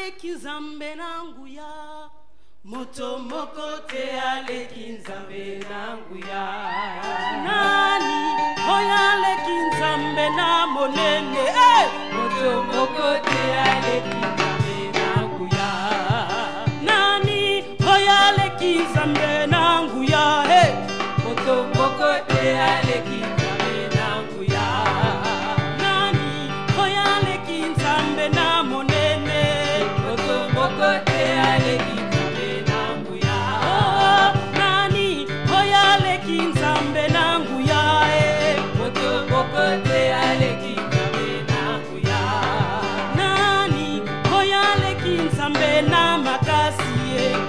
aleki nzambe nangu ya moto moko te aleki nzambe nangu ya nani oyo aleki nzambe na monene moto moko te aleki nzambe nangu ya nani oyo aleki nzambe nangu ya moto moko te aleki nzambe nangu ya nani oyo aleki nzambe na monene moto moko te aleki nzambe nangu ya nani oyo aleki nzambe nangu ya moto moko te aleki nzambe nangu ya nani oyo aleki nzambe na makasi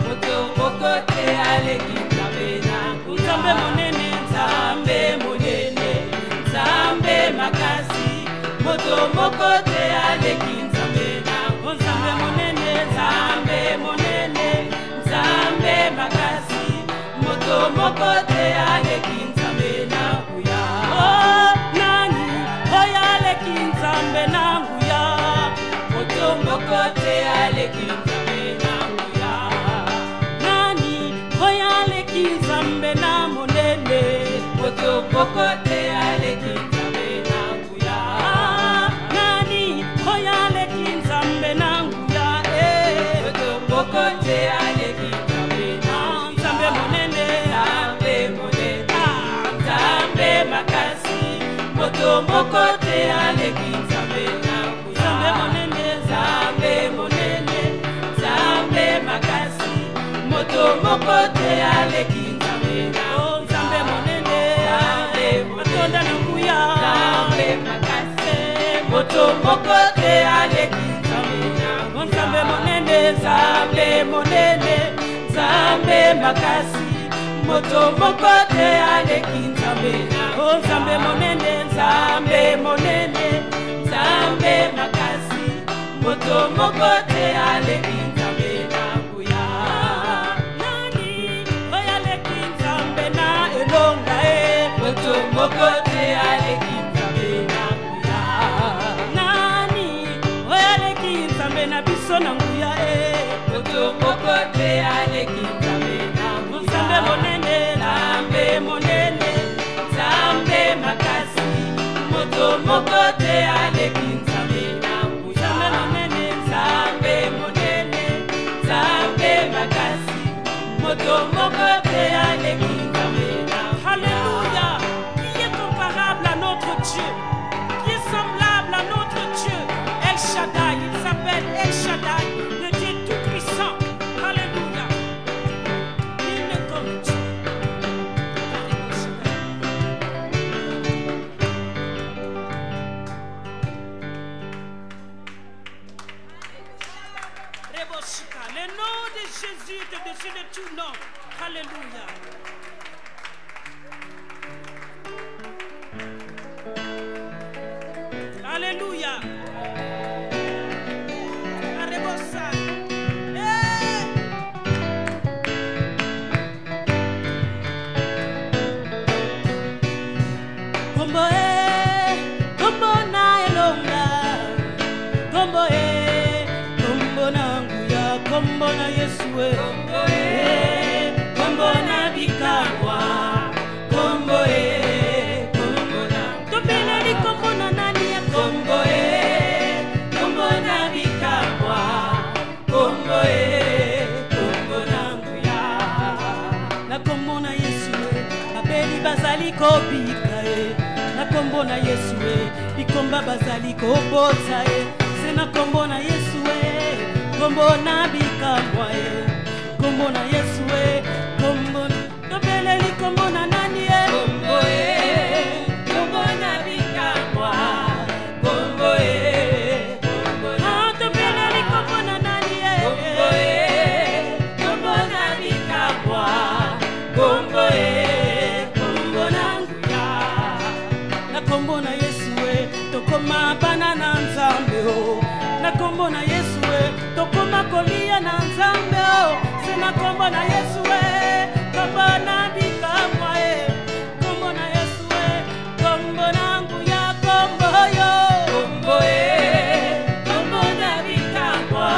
moto moko te aleki nzambe nangu ya nzambe monene nzambe monene nzambe makasi moto moko te aleki nzambe nangu nzambe monene nzambe monene nzambe makasi moto moko te aleki nzambe nangu ya nani oyo aleki nzambe nangu ya moto moko te aleki nzambe nangu ya nani oyo aleki nzambe na monene moto moko te aleki nzambe nangu ya nani oyo aleki nzambe nangu ya moto moko te aleki nzambe nangu nzambe monene nzambe monene nzambe makasi moto moko te aleki nzambe nangu nzambe monene nzambe monene nzambe makasi moto moko te aleki nzambe nangu nzambe monene nzambe matonda nangu ya nzambe makasi moto moko te aleki nzambe nangu nzambe monene nzambe monene nzambe makasi moto moko te aleki nzambe nangu nzambe monene nzambe monene nzambe makasi moto moko te aleki nzambe nangu ya nani oyo aleki nzambe na elonga moto moko te aleki nzambe nangu ya nani oyo aleki nzambe na biso nangu ya moto moko te aleki nzambe nangu nzambe monene nzambe monene nzambe makasi moto moko te aleki nzambe nangu nzambe monene nzambe monene nzambe makasi moto moko te aleki nzambe nangu. Alléluia. Qui est comparable à notre Dieu? Qui est semblable à notre Dieu? El Shaddai, il s'appelle El Shaddai, le Dieu tout-puissant. Alléluia. Il est comme Dieu. Le nom de Jésus est au-dessus de tout nom. Alléluia. Alléluia. Arrebosa. Kombo kombo na elonga. Kombo kombo na nguya. Kombo na Yesue. Kombo na bikabwa. Kombo kombo na tobeleli kombo na nani ya kombo kombo na bikabwa. Kombo kombo na nguya. Na kombo na Yesue babeli bazali kobika na kombo na Yesue bikomba bazali kobotsa se na kombo na Yesue kombo na bikabwa kombo na Yesue kombo tobeleli kombo na nani kombo kombo na bikabwa kombo kombo na tobeleli kombo na nani kombo kombo na bikabwa kombo kombo na nguya na kombo na Yesue tokoma bana na nzambe na kombo na Yesue tokoma kolia na nzambe se na kombo na Yesue kombo na bikabwa kombo na Yesue kombo na nguya kombo yo kombo kombo na bikabwa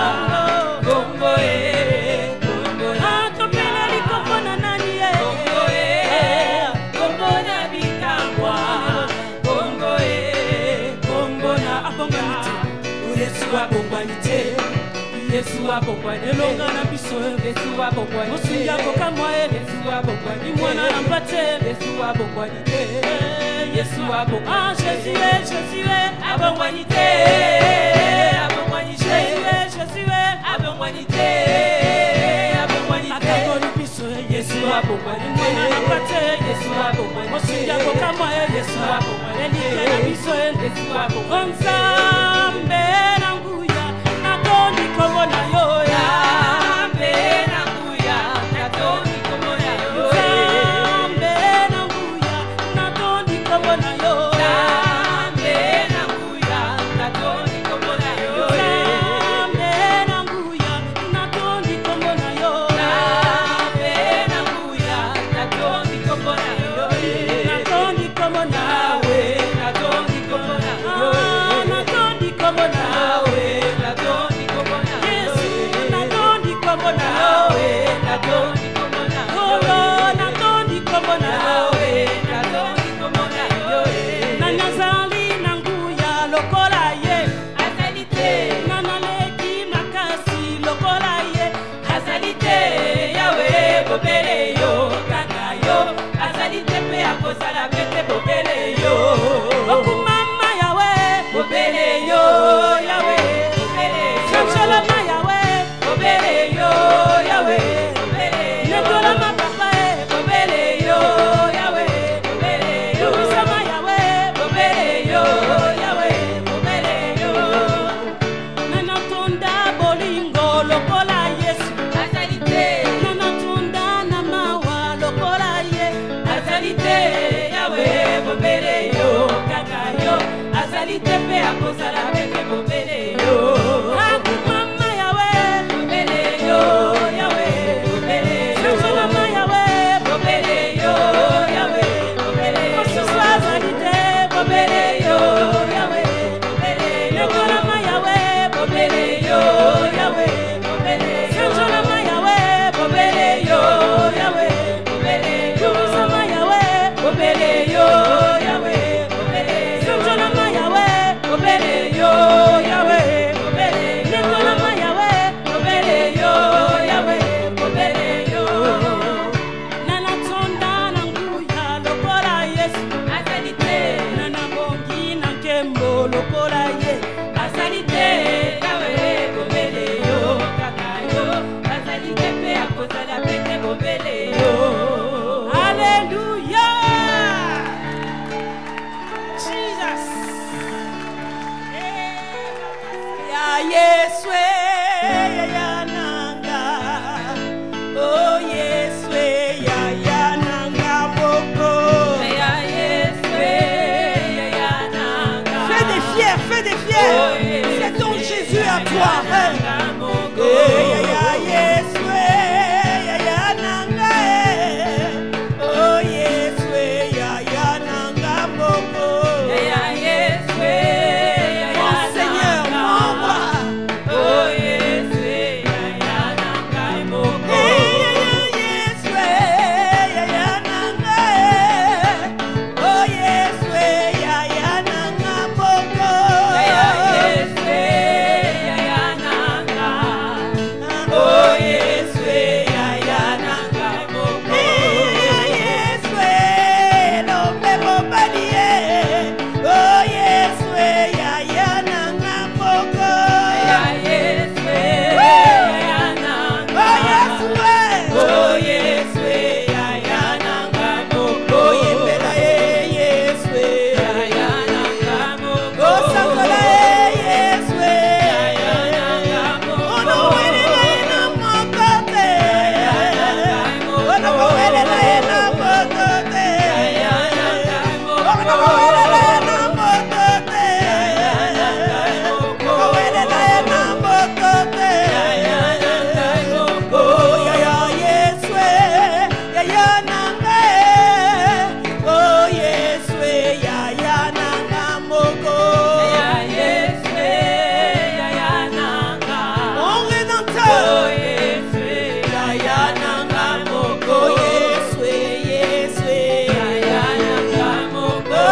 abongwanite Yesu abongwanite elonga na biso Yesu abongwanite mosinga kokamwa Yesu abongwanite imwana na mpate Yesu abongwanite Yesu abongwanite Jésus abongwanite abongwanite Jésus abongwanite akakoni biso Yesu abongwanite imwana na mpate Yesu abongwanite mosinga kokamwa Yesu abongwanite elike na biso Yesu abongwanite Nzambe na nguya natoni komona yo Nzambe na nguya natoni komona yo Nzambe na nguya natoni komona yo Nzambe na nguya natoni komona yo Nzambe na nguya natoni komona yo Nzambe na nguya natoni komona yo natoni komona we natoni komona yo natoni komona we natoni komona Yesu natoni komona we natoni komona yo natoni komona we natoni komona yo nanazali nanguya lokola ye azalite nanaleki makasi lokola ye azalite yawe bobele yo kaka yo azalite pe akozala bete bobele yo okumama yawe bobele yo yawe bobele yo chancelama yawe bobele yo yawe bobele yo netolama papa bobele yo yawe bobele yo sama yawe bobele yo yawe bobele yo nanatonda bolingo lokola Yesu azalite nanatonda na mawa lokola ye azalite yawe bobele yo kaka yo azalite pe akozala bete bobele yo akumama yawe bobele yo yawe bobele yo mama yawe bobele yo yawe bobele yo mosusu azalite bobele yo yawe bobele yo nekolama yawe bobele yo yawe bobele yo sanjolama yawe bobele yo yawe bobele yo sama yawe bobele yo yawe bobele yo sanjolama yawe bobele yo yawe bobele nekolama yawe bobele yo yawe bobele yo nanatonda na nguya lokola Yesu azalite nanabongi na nkembo lokola ye azalite yawe bobele yo kaka yo azalite pe akozala pete bobele yo Hallelujah Jesus ya Yesu ya nanga oh Yesu ya nanga boko ya Yesu ya nanga fais des fiers c'est ton Jésus à toi ya Yesu ya nanga oh Yesu ya nanga boko ya Yesu mon Seigneur mon roi oh Yesu ya nanga boko Yesu ya nanga oh Yesu ya nanga boko ya Yesu ya nanga oh Yesu ya nanga boko Yesu lo memo balie oh Yesu ya nanga boko ya Yesu ya nanga oh Yesu ya nanga boko yembela Yesu ya nanga boko sangola Yesu ya nanga boko ono welela na mokote ono welela na mokote ya nanga boko ono welela na mokote ono welela na mokote ya nanga boko ya Yesu ya nanga oh Yesu ya nanga moko ya Yesu ya nanga mon rédempteur oh Yesu ya nanga moko Yesu ya nanga moko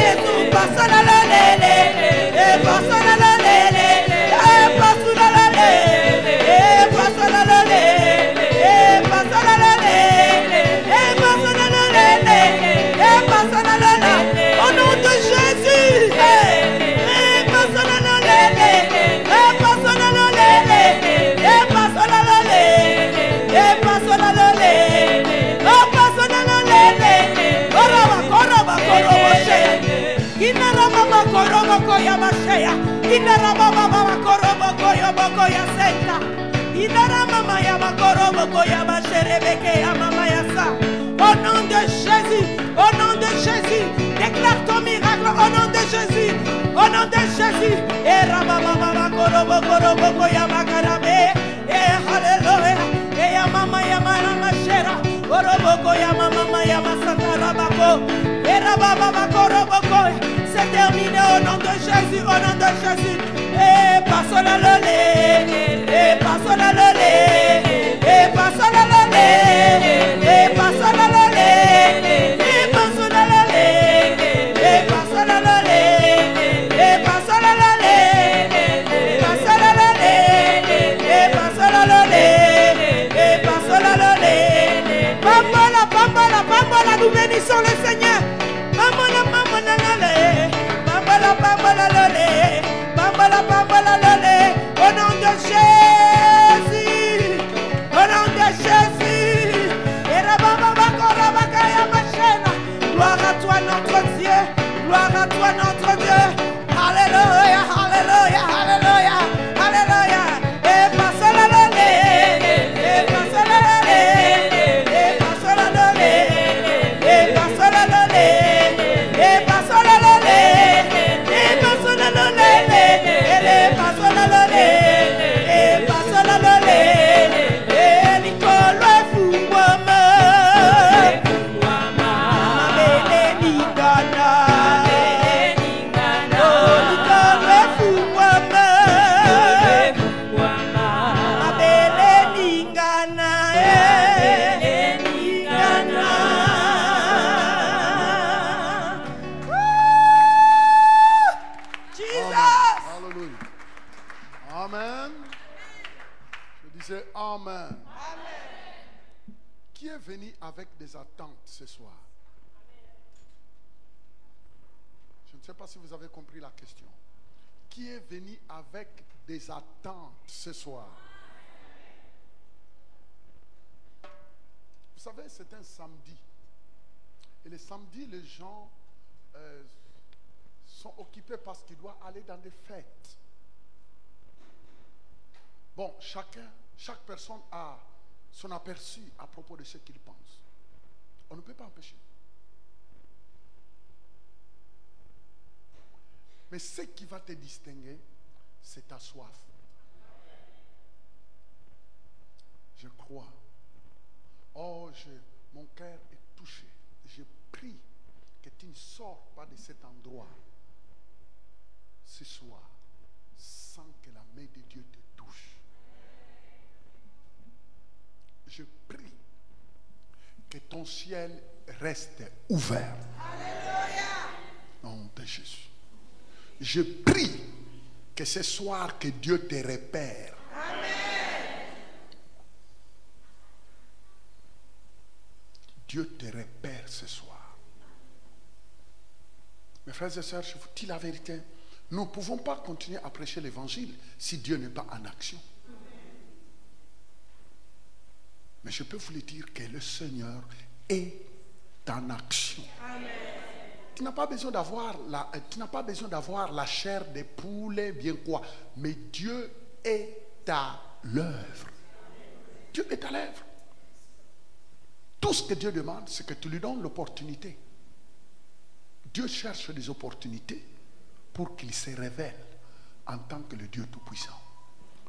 Yesu passa la lele, passa la lele, passa la lele, passa la lele, passa la lele, passa la lele, passa la lele, au nom de Jésus, passa la lele, passa la lele, passa la lele, passa la lele, passa la lele, koraba korobo sheya, inarama korobo koyama sheya, inarama korobo koyama koyasenta, inarama maya korobo koyama sherebeke yama yasa. Au nom de Jésus, au nom de Jésus, déclare ton miracle au nom de Jésus, au nom de Jésus. Et Ramama Korobo Korobo Koyama Karabe, et Alléluia, et Yamama Yamama Shera, Korobo Koyama Mama Yama Santa Rabako, et Rababa Korobo Koy. C'est terminé au nom de Jésus, au nom de Jésus. Et passe la lolé, et passe la lolé, et passe la lolé, et passe la lolé, et passe la lolé, et passe la lolé, et passe la lolé, et passe la lolé, et passe la lolé, et passe la lolé. Bambola, bambola, bambola, nous bénissons le Seigneur. Bambola, bambola, lolé, bambola, bambola, lolé, bambola, bambola, lolé, au nom de Jésus, au nom de Jésus. Et gloire à toi notre Dieu, gloire à toi notre Dieu. Alléluia, alléluia, alléluia, alléluia. Et passe la lolé, et passe la lolé, et passe la lolé, et passe la lolé, et passe la lolé, et passe la lolé, et passe la lolé, et passe la lolé, et Nicole Fouama. Amen. Qui est venu avec des attentes ce soir? Je ne sais pas si vous avez compris la question. Qui est venu avec des attentes ce soir? Vous savez, c'est un samedi. Et le samedi, les gens sont occupés parce qu'ils doivent aller dans des fêtes. Bon, chaque personne a son aperçu à propos de ce qu'il pense. On ne peut pas empêcher. Mais ce qui va te distinguer, c'est ta soif. Je crois. Oh, mon cœur est touché. Je prie que tu ne sors pas de cet endroit ce soir sans que la main de Dieu te touche. Je prie que ton ciel reste ouvert. Alléluia. Au nom de Jésus. Je prie que ce soir que Dieu te repère. Amen. Dieu te repère ce soir. Mes frères et sœurs, je vous dis la vérité. Nous ne pouvons pas continuer à prêcher l'évangile si Dieu n'est pas en action. Mais je peux vous le dire que le Seigneur est en action. Amen. Tu n'as pas besoin d'avoir la chair des poulets, bien quoi. Mais Dieu est à l'œuvre. Dieu est à l'œuvre. Tout ce que Dieu demande, c'est que tu lui donnes l'opportunité. Dieu cherche des opportunités pour qu'il se révèle en tant que le Dieu Tout-Puissant.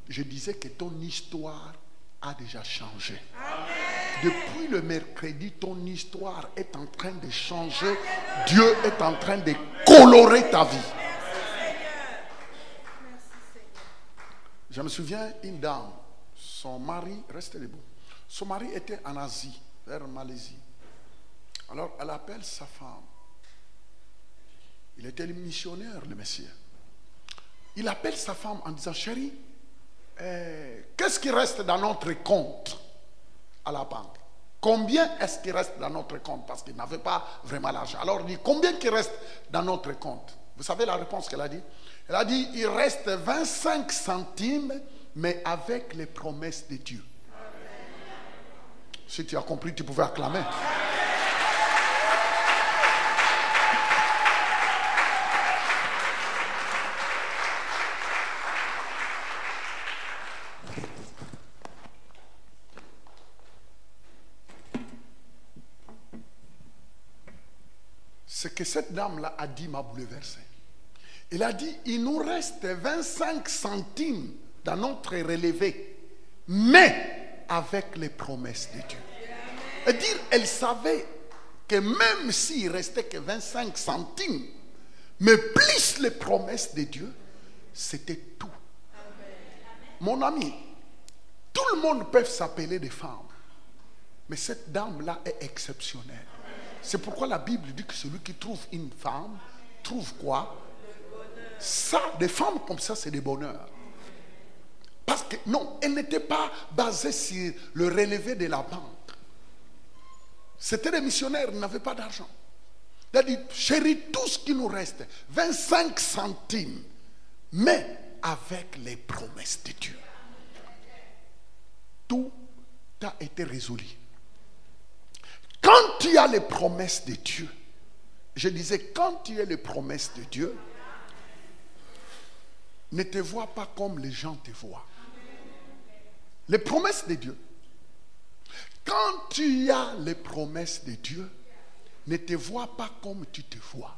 Je disais que ton histoire a déjà changé. Amen. Depuis le mercredi, ton histoire est en train de changer. Amen. Dieu est en train de colorer ta vie. Merci, Seigneur. Merci, Seigneur. Je me souviens, une dame, son mari, restez debout, son mari était en Asie, vers Malaisie. Alors elle appelle sa femme. Il était le missionnaire, le Messie. Il appelle sa femme en disant, chérie, qu'est-ce qui reste dans notre compte à la banque? Combien est-ce qui reste dans notre compte? Parce qu'il n'avait pas vraiment l'argent. Alors il dit, combien qui reste dans notre compte? Vous savez la réponse qu'elle a dit? Elle a dit, il reste 25 centimes, mais avec les promesses de Dieu. Si tu as compris, tu pouvais acclamer. Ce que cette dame-là a dit m'a bouleversé. Elle a dit, il nous reste 25 centimes dans notre relevé, mais avec les promesses de Dieu. C'est-à-dire, elle savait que même s'il restait que 25 centimes, mais plus les promesses de Dieu, c'était tout. Mon ami, tout le monde peut s'appeler des femmes, mais cette dame-là est exceptionnelle. C'est pourquoi la Bible dit que celui qui trouve une femme, trouve quoi? Ça, des femmes comme ça, c'est des bonheurs. Parce que, non, elle n'était pas basée sur le relevé de la banque. C'était des missionnaires, ils n'avaient pas d'argent. Il a dit, chérie, tout ce qui nous reste, 25 centimes, mais avec les promesses de Dieu. Tout a été résolu. Quand tu as les promesses de Dieu, je disais, quand tu as les promesses de Dieu, ne te vois pas comme les gens te voient. Les promesses de Dieu. Quand tu as les promesses de Dieu, ne te vois pas comme tu te vois.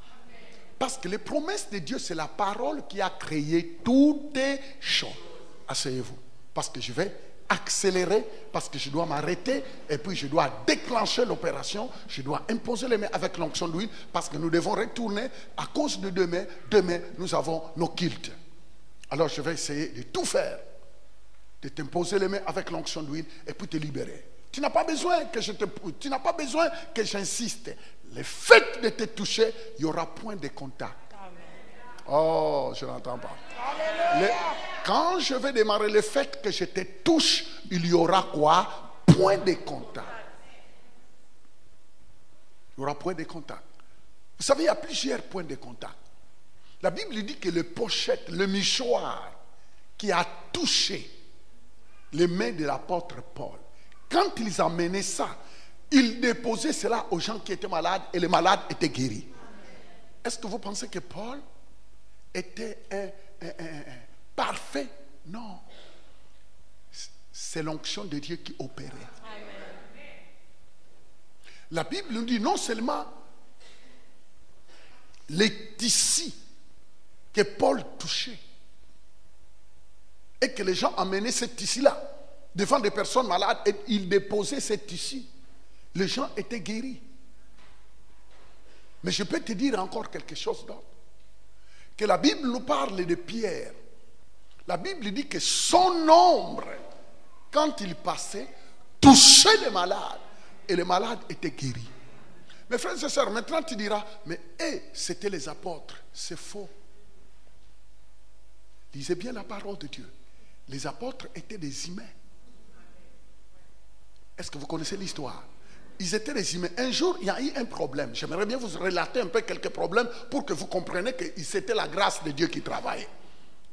Parce que les promesses de Dieu, c'est la parole qui a créé toutes les choses. Asseyez-vous. Parce que je vais accélérer, parce que je dois m'arrêter, et puis je dois déclencher l'opération, je dois imposer les mains avec l'onction d'huile, parce que nous devons retourner à cause de demain. Demain, nous avons nos cultes. Alors je vais essayer de tout faire, de t'imposer les mains avec l'onction d'huile, et puis te libérer. Tu n'as pas besoin que j'insiste. Le fait de te toucher, il n'y aura point de contact. Oh, je n'entends pas. Quand je vais démarrer, le fait que je te touche, il y aura quoi? Point de contact. Il y aura point de contact. Vous savez, il y a plusieurs points de contact. La Bible dit que le pochette, le mouchoir qui a touché les mains de l'apôtre Paul, quand ils amenaient ça, ils déposaient cela aux gens qui étaient malades et les malades étaient guéris. Est-ce que vous pensez que Paul était un parfait? Non. C'est l'onction de Dieu qui opérait. La Bible nous dit non seulement les tissus que Paul touchait et que les gens amenaient ces tissus-là devant des personnes malades et ils déposaient ces tissus. Les gens étaient guéris. Mais je peux te dire encore quelque chose d'autre. Que la Bible nous parle de Pierre. La Bible dit que son ombre, quand il passait, touchait les malades. Et les malades étaient guéris. Mes frères et sœurs, maintenant tu diras, mais c'était les apôtres. C'est faux. Lisez bien la parole de Dieu. Les apôtres étaient des humains. Est-ce que vous connaissez l'histoire? Ils étaient des humains. Un jour, il y a eu un problème. J'aimerais bien vous relater un peu quelques problèmes pour que vous compreniez que c'était la grâce de Dieu qui travaillait.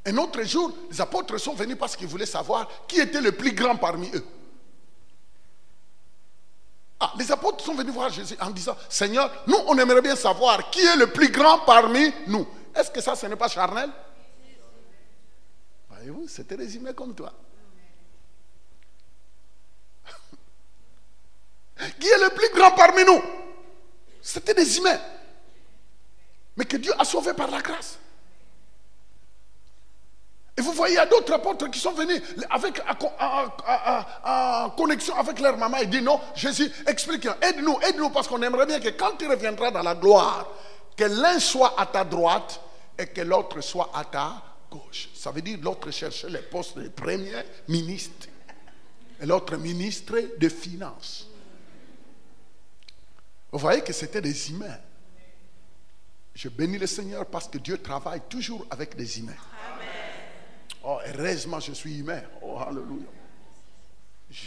Un autre jour, les apôtres sont venus parce qu'ils voulaient savoir qui était le plus grand parmi eux. Les apôtres sont venus voir Jésus en disant, Seigneur, nous on aimerait bien savoir qui est le plus grand parmi nous. Est-ce que ça, ce n'est pas charnel? Voyez-vous, c'était des humains comme toi. Qui est le plus grand parmi nous? C'était des humains. Mais que Dieu a sauvé par la grâce. Et vous voyez, il y a d'autres apôtres qui sont venus avec, en connexion avec leur maman et disent non, Jésus, explique, aide-nous, parce qu'on aimerait bien que quand tu reviendras dans la gloire, que l'un soit à ta droite et que l'autre soit à ta gauche. Ça veut dire l'autre cherchait les postes de premier ministre et l'autre ministre des Finances. Vous voyez que c'était des humains. Je bénis le Seigneur parce que Dieu travaille toujours avec des humains. Oh, heureusement je suis humain. Oh, alléluia.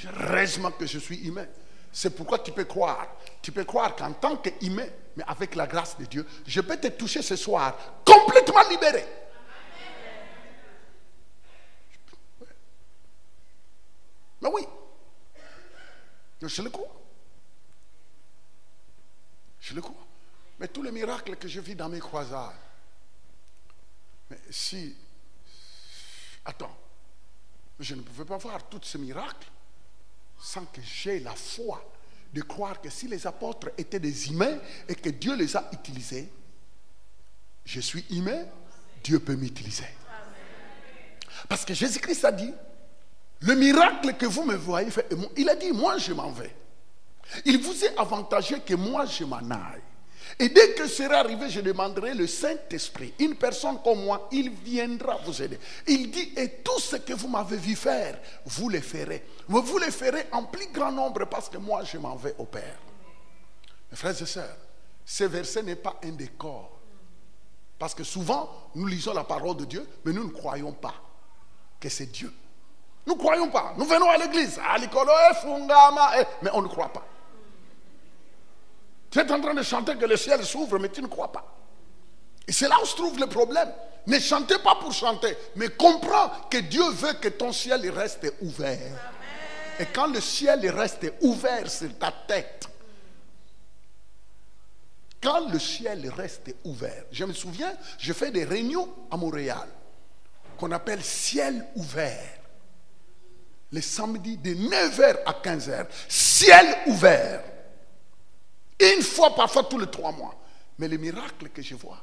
Heureusement que je suis humain. C'est pourquoi tu peux croire. Tu peux croire qu'en tant qu'humain, mais avec la grâce de Dieu, je peux te toucher ce soir complètement libéré. Mais oui, je le crois. Je le crois. Mais tous les miracles que je vis dans mes croisades, mais si, attends, je ne pouvais pas voir tous ces miracles sans que j'aie la foi de croire que si les apôtres étaient des humains et que Dieu les a utilisés, je suis humain, Dieu peut m'utiliser. Parce que Jésus-Christ a dit, le miracle que vous me voyez faire, il a dit, moi je m'en vais. Il vous est avantageux que moi je m'en aille. Et dès que sera arrivé, je demanderai le Saint-Esprit. Une personne comme moi, il viendra vous aider. Il dit, et tout ce que vous m'avez vu faire, vous le ferez. Mais vous le ferez en plus grand nombre parce que moi, je m'en vais au Père. Mes frères et sœurs, ce verset n'est pas un décor. Parce que souvent, nous lisons la parole de Dieu, mais nous ne croyons pas que c'est Dieu. Nous ne croyons pas. Nous venons à l'église, mais on ne croit pas. Tu es en train de chanter que le ciel s'ouvre, mais tu ne crois pas. Et c'est là où se trouve le problème. Ne chantez pas pour chanter, mais comprends que Dieu veut que ton ciel reste ouvert. Amen. Et quand le ciel reste ouvert sur ta tête, quand le ciel reste ouvert, je me souviens, je fais des réunions à Montréal qu'on appelle ciel ouvert. Les samedis de 9h à 15h, ciel ouvert. Une fois, parfois tous les 3 mois. Mais le miracle que je vois,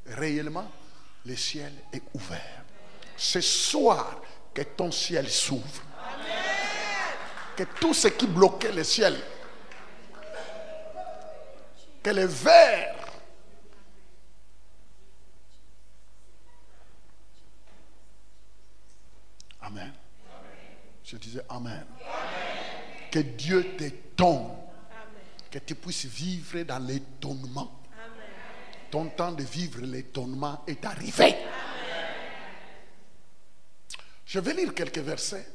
réellement, le ciel est ouvert. Ce soir, que ton ciel s'ouvre. Que tout ce qui bloquait le ciel, que les verres, amen. Je disais amen. Que Dieu te donne. Que tu puisses vivre dans l'étonnement. Ton temps de vivre l'étonnement est arrivé. Amen. Je vais lire quelques versets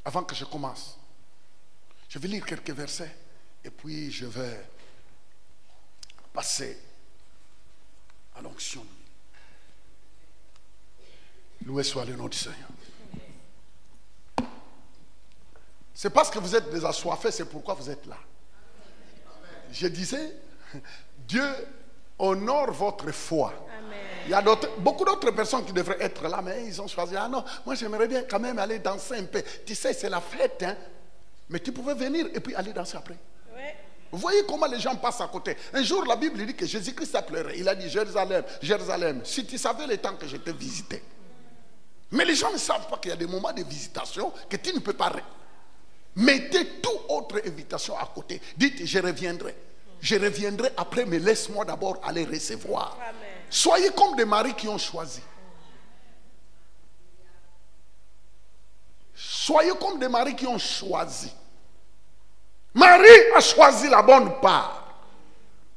avant que je commence. Je vais lire quelques versets et puis je vais passer à l'onction. Loué soit le nom du Seigneur. C'est parce que vous êtes des assoiffés, c'est pourquoi vous êtes là. Je disais, Dieu honore votre foi. Amen. Il y a beaucoup d'autres personnes qui devraient être là, mais ils ont choisi, ah non, moi j'aimerais bien quand même aller danser un peu. Tu sais, c'est la fête, hein. Mais tu pouvais venir et puis aller danser après. Oui. Vous voyez comment les gens passent à côté. Un jour, la Bible dit que Jésus-Christ a pleuré. Il a dit, Jérusalem, Jérusalem, si tu savais le temps que je t'ai visité. Mais les gens ne savent pas qu'il y a des moments de visitation que tu ne peux pas. Mettez toute autre invitation à côté. Dites, je reviendrai. Je reviendrai après, mais laisse-moi d'abord aller recevoir. Amen. Soyez comme des maris qui ont choisi. Soyez comme des maris qui ont choisi. Marie a choisi la bonne part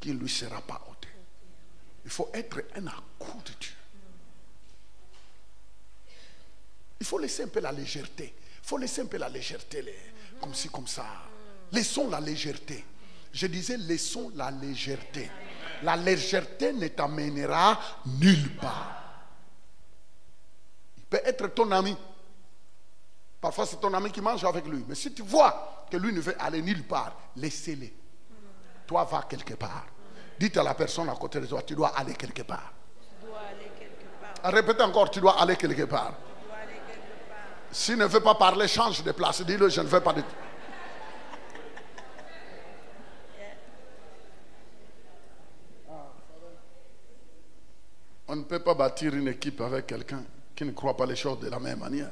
qui ne lui sera pas ôtée. Il faut être un à-coup de Dieu. Il faut laisser un peu la légèreté. Il faut laisser un peu la légèreté, comme ci, comme ça. Laissons la légèreté. Je disais, laissons la légèreté. La légèreté ne t'amènera nulle part. Il peut être ton ami. Parfois, c'est ton ami qui mange avec lui. Mais si tu vois que lui ne veut aller nulle part, laissez-le. Toi, va quelque part. Dites à la personne à côté de toi, tu dois aller quelque part. Tu dois aller quelque part. Répétez encore, tu dois aller quelque part. Tu dois aller quelque part. S'il ne veut pas parler, change de place. Dis-le, je ne veux pas de... On ne peut pas bâtir une équipe avec quelqu'un qui ne croit pas les choses de la même manière.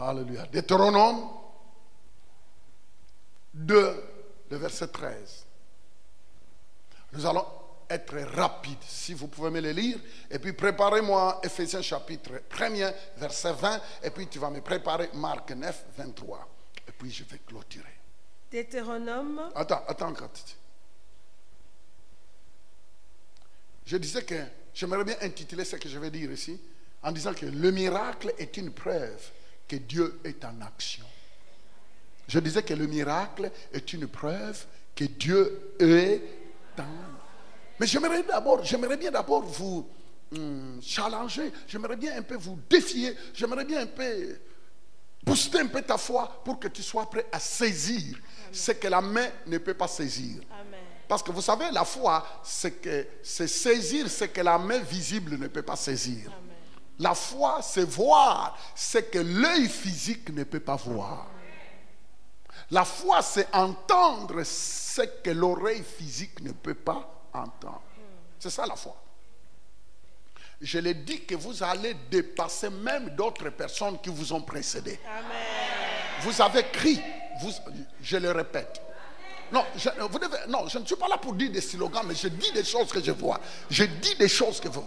Alléluia. Deutéronome 2, le verset 13. Nous allons être rapides, si vous pouvez me le lire. Et puis préparez-moi Ephésiens chapitre 1er, verset 20. Et puis tu vas me préparer Marc 9, 23. Et puis je vais clôturer. Deutéronome. Attends. Je disais que j'aimerais bien intituler ce que je vais dire ici en disant que le miracle est une preuve que Dieu est en action. Je disais que le miracle est une preuve que Dieu est en action. Mais j'aimerais bien d'abord vous challenger, j'aimerais bien un peu vous défier, j'aimerais bien un peu booster un peu ta foi pour que tu sois prêt à saisir ce que la main ne peut pas saisir. Amen. Parce que vous savez, la foi, c'est saisir ce que la main visible ne peut pas saisir. Amen. La foi, c'est voir ce que l'œil physique ne peut pas voir. La foi, c'est entendre ce que l'oreille physique ne peut pas entendre. C'est ça la foi. Je l'ai dit que vous allez dépasser même d'autres personnes qui vous ont précédé. Amen. Vous avez crié, je le répète. Non, je ne suis pas là pour dire des slogans, mais je dis des choses que je vois. Je dis des choses que vous...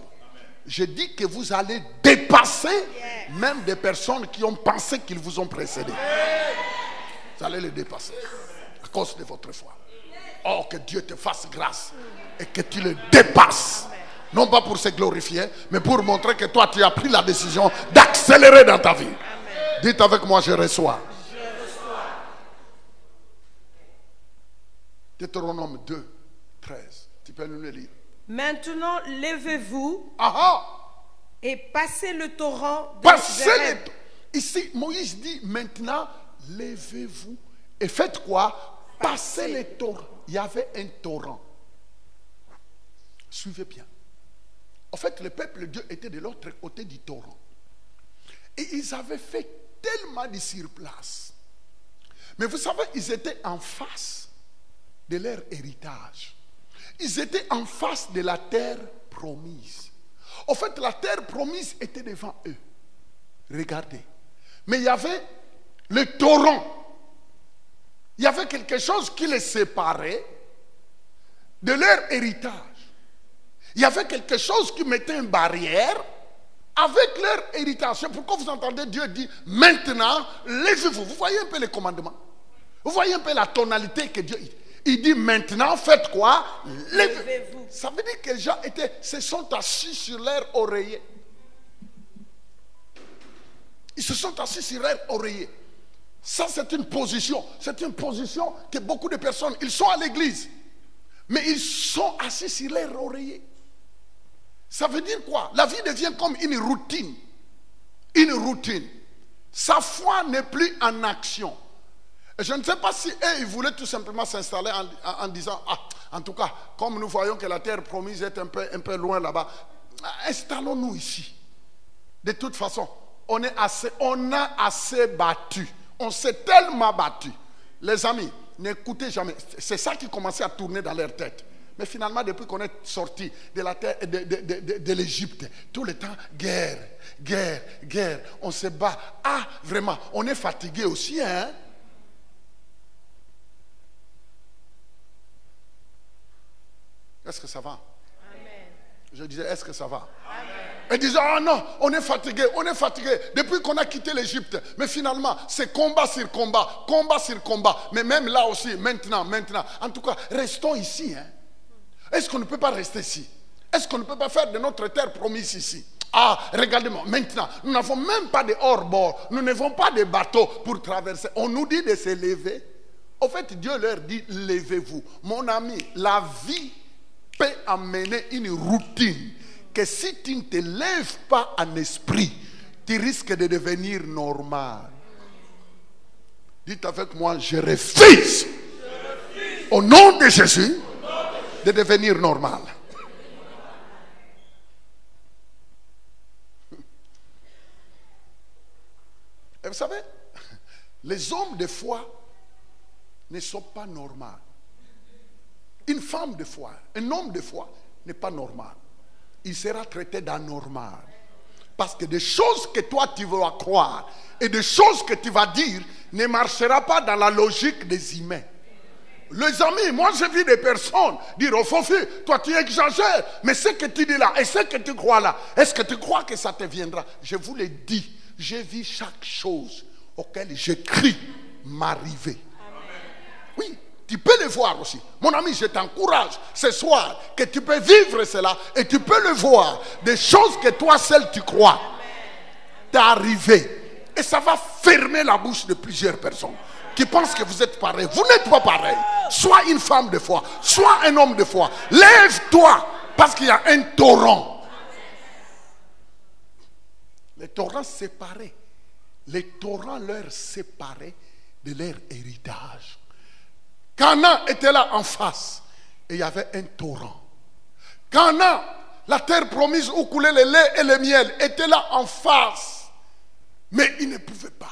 Je dis que vous allez dépasser même des personnes qui ont pensé qu'ils vous ont précédé. Vous allez les dépasser à cause de votre foi. Oh, que Dieu te fasse grâce et que tu le dépasses. Non pas pour se glorifier, mais pour montrer que toi, tu as pris la décision d'accélérer dans ta vie. Amen. Dites avec moi, je reçois. Je reçois. Deutéronome 2, 13. Tu peux nous le lire. Maintenant, levez-vous et passez le torrent de Cézarème. Ici, Moïse dit, maintenant, levez-vous et faites quoi? Passez le torrent. Il y avait un torrent. Suivez bien. En fait, le peuple de Dieu était de l'autre côté du torrent. Et ils avaient fait tellement de surplace. Mais vous savez, ils étaient en face de leur héritage. Ils étaient en face de la terre promise. En fait, la terre promise était devant eux. Regardez. Mais il y avait le torrent. Il y avait quelque chose qui les séparait de leur héritage. Il y avait quelque chose qui mettait une barrière avec leur héritage. C'est pourquoi vous entendez Dieu dire, maintenant, levez-vous. Vous voyez un peu les commandements. Vous voyez un peu la tonalité que Dieu... Il dit, maintenant, faites quoi? Levez-vous. Ça veut dire que les gens se sont assis sur leur oreiller. Ils se sont assis sur leur oreiller. Ça, c'est une position. C'est une position que beaucoup de personnes, ils sont à l'église. Mais ils sont assis sur leur oreiller. Ça veut dire quoi? La vie devient comme une routine. Une routine. Sa foi n'est plus en action. Et je ne sais pas si eux, ils voulaient tout simplement s'installer en disant, en tout cas, comme nous voyons que la terre promise est un peu loin là-bas, installons-nous ici. De toute façon, on a assez battu. On s'est tellement battu. Les amis, n'écoutez jamais. C'est ça qui commençait à tourner dans leur tête. Mais finalement, depuis qu'on est sorti de la terre de l'Égypte, tout le temps, guerre, guerre, guerre. On se bat. Ah, vraiment, on est fatigué aussi, hein? Est-ce que ça va? Amen. Je disais, est-ce que ça va? Amen. Et disait, oh non, on est fatigué, depuis qu'on a quitté l'Égypte. Mais finalement, c'est combat sur combat, combat sur combat. Mais même là aussi, maintenant. En tout cas, restons ici. Hein. Est-ce qu'on ne peut pas rester ici? Est-ce qu'on ne peut pas faire de notre terre promise ici? Ah, regardez-moi, maintenant, nous n'avons même pas de hors-bord. Nous n'avons pas de bateau pour traverser. On nous dit de se lever. En fait, Dieu leur dit, levez-vous. Mon ami, la vie peut amener une routine que si tu ne te lèves pas en esprit, tu risques de devenir normal. Dites avec moi, je refuse au nom de Jésus de devenir normal. Et vous savez, les hommes de foi ne sont pas normaux. Une femme de foi, un homme de foi n'est pas normal. Il sera traité d'anormal. Parce que des choses que toi tu vas croire et des choses que tu vas dire ne marchera pas dans la logique des humains. Les amis, moi j'ai vu des personnes dire au Fofi, toi tu exagères, mais ce que tu dis là et ce que tu crois là, est-ce que tu crois que ça te viendra? Je vous l'ai dit, j'ai vu chaque chose auquel j'écris m'arriver. Oui. Tu peux le voir aussi. Mon ami, je t'encourage ce soir que tu peux vivre cela et tu peux le voir. Des choses que toi seul tu crois. T'es arrivé. Et ça va fermer la bouche de plusieurs personnes qui pensent que vous êtes pareil. Vous n'êtes pas pareil. Sois une femme de foi. Sois un homme de foi. Lève-toi parce qu'il y a un torrent. Les torrents séparés. Les torrents leur séparaient de leur héritage. Canaan était là en face et il y avait un torrent. Canaan, la terre promise où coulait le lait et le miel, était là en face. Mais il ne pouvait pas.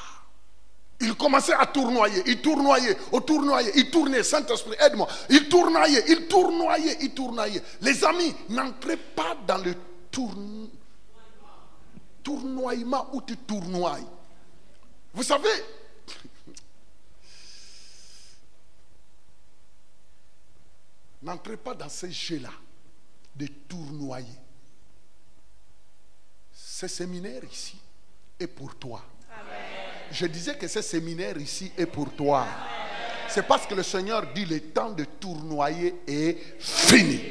Il commençait à tournoyer, il tournoyait, il tournait, Saint-Esprit, aide-moi. Il tournoyait. Les amis, n'entrez pas dans le tournoiement où tu tournoies. Vous savez, n'entrez pas dans ces jeux-là de tournoyer. Ce séminaire ici est pour toi. Amen. Je disais que ce séminaire ici est pour toi. C'est parce que le Seigneur dit le temps de tournoyer est fini.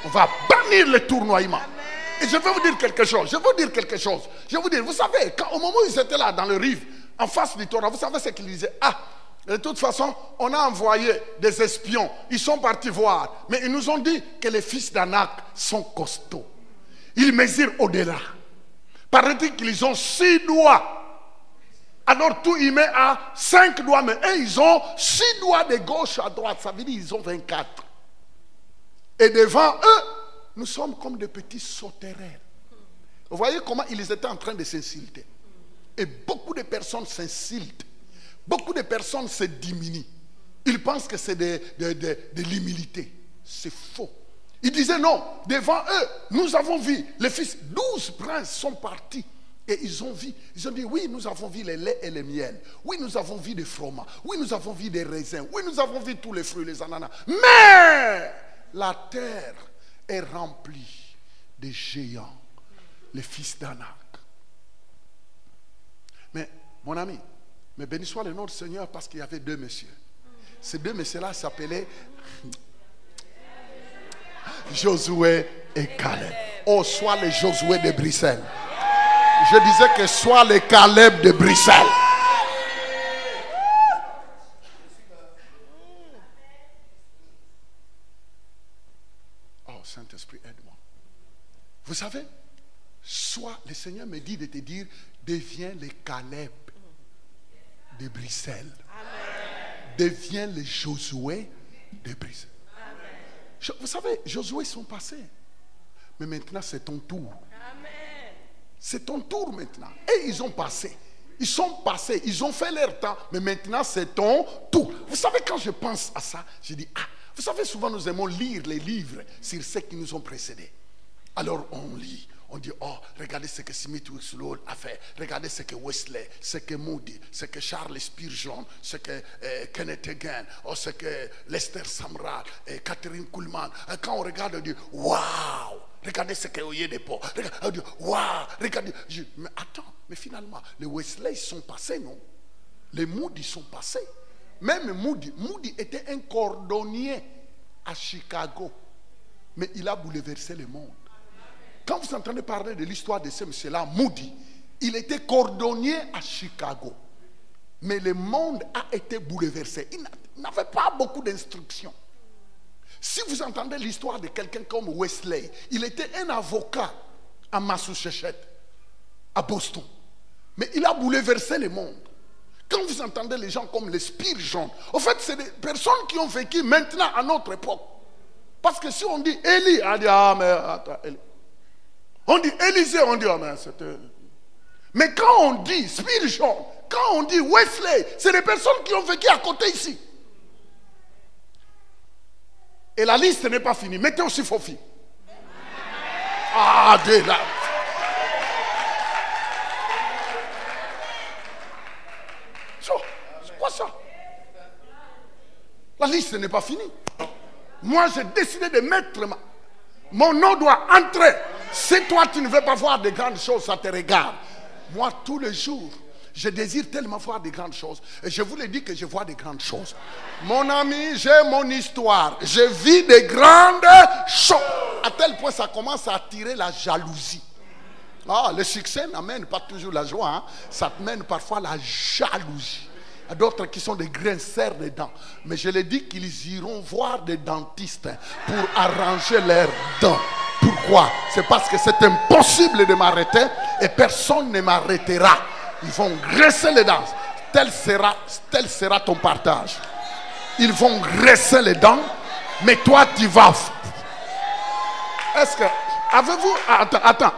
On va bannir le tournoiement. Amen. Et je vais vous dire quelque chose. Je vais vous dire, vous savez, au moment où ils étaient là dans le rive, en face du torrent, vous savez ce qu'ils disaient? Ah, de toute façon, on a envoyé des espions. Ils sont partis voir. Mais ils nous ont dit que les fils d'Anak sont costauds. Ils mesurent au-delà. Paraît-il qu'ils ont 6 doigts. Alors tout il met à 5 doigts. Mais eux, ils ont 6 doigts de gauche à droite. Ça veut dire qu'ils ont 24. Et devant eux, nous sommes comme des petits sauterelles. Vous voyez comment ils étaient en train de s'insulter. Et beaucoup de personnes s'insultent. Beaucoup de personnes se diminuent. Ils pensent que c'est de l'humilité. C'est faux. Ils disaient non. Devant eux, nous avons vu les fils. 12 princes sont partis. Et ils ont vu. Ils ont dit oui, nous avons vu le lait et le miel. Oui, nous avons vu des fromages. Oui, nous avons vu des raisins. Oui, nous avons vu tous les fruits, les ananas. Mais la terre est remplie de géants. Les fils d'Anak. Mais, mon ami, mais béni soit le nom du Seigneur parce qu'il y avait 2 messieurs. Ces 2 messieurs-là s'appelaient Josué et Caleb. Oh, soit les Josué de Bruxelles. Je disais que soit les Caleb de Bruxelles. Oh, Saint-Esprit, aide-moi. Vous savez, soit le Seigneur me dit de te dire, deviens les Caleb de Bruxelles. Amen. Deviens les Josué de Bruxelles. Amen. Vous savez, Josué sont passés. Mais maintenant, c'est ton tour. Amen. C'est ton tour maintenant. Et ils ont passé. Ils sont passés. Ils ont fait leur temps. Mais maintenant, c'est ton tour. Vous savez, quand je pense à ça, je dis, ah, vous savez, souvent nous aimons lire les livres sur ceux qui nous ont précédés. Alors, on lit. On dit, oh, regardez ce que Smith Wigglesworth a fait. Regardez ce que Wesley, ce que Moody, ce que Charles Spurgeon, ce que Kenneth Hagin, oh, ce que Lester Sumrall, Catherine Kuhlman. Quand on regarde, on dit, waouh, regardez ce que Oyedepo. On dit, waouh, regardez. Mais attends, mais finalement, les Wesley sont passés, non? Les Moody sont passés. Même Moody était un cordonnier à Chicago. Mais il a bouleversé le monde. Quand vous entendez parler de l'histoire de ce monsieur-là, Moody, il était cordonnier à Chicago. Mais le monde a été bouleversé. Il n'avait pas beaucoup d'instructions. Si vous entendez l'histoire de quelqu'un comme Wesley, il était un avocat à Massachusetts, à Boston. Mais il a bouleversé le monde. Quand vous entendez les gens comme les Spurgeon, en fait, c'est des personnes qui ont vécu maintenant à notre époque. Parce que si on dit Élie, on dit, ah, mais attends, Élie. On dit Élisée, on dit, oh, mais c'était... Mais quand on dit Spurgeon, quand on dit Wesley, c'est des personnes qui ont vécu à côté ici. Et la liste n'est pas finie. Mettez aussi Fofi. Ah, de là. C'est quoi ça? La liste n'est pas finie. Moi, j'ai décidé de mettre mon nom doit entrer. Si toi, tu ne veux pas voir de grandes choses, ça te regarde. Moi, tous les jours, Je désire tellement voir des grandes choses. Et je vous l'ai dit que je vois des grandes choses. Mon ami, j'ai mon histoire. Je vis des grandes choses. À tel point, ça commence à attirer la jalousie. Ah, le succès n'amène pas toujours la joie. Hein. Ça mène parfois la jalousie. Il y a d'autres qui sont des grinceurs de dents. Mais je l'ai dit qu'ils iront voir des dentistes pour arranger leurs dents. Pourquoi? C'est parce que c'est impossible de m'arrêter et personne ne m'arrêtera. Ils vont graisser les dents. Tel sera ton partage. Ils vont graisser les dents, mais toi tu vas. Est-ce que... Avez-vous... Attends.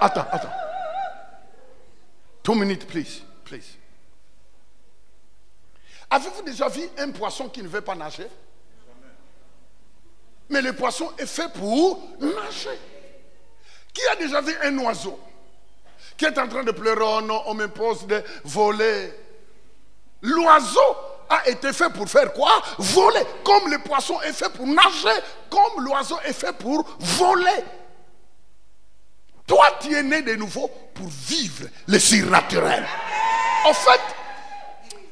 2 minutes, please. Avez-vous déjà vu un poisson qui ne veut pas nager? Mais le poisson est fait pour nager. Qui a déjà vu un oiseau qui est en train de pleurer? Oh non, on m'impose de voler. L'oiseau a été fait pour faire quoi? Voler. Comme le poisson est fait pour nager, comme l'oiseau est fait pour voler. Toi, tu es né de nouveau pour vivre le surnaturel. En fait,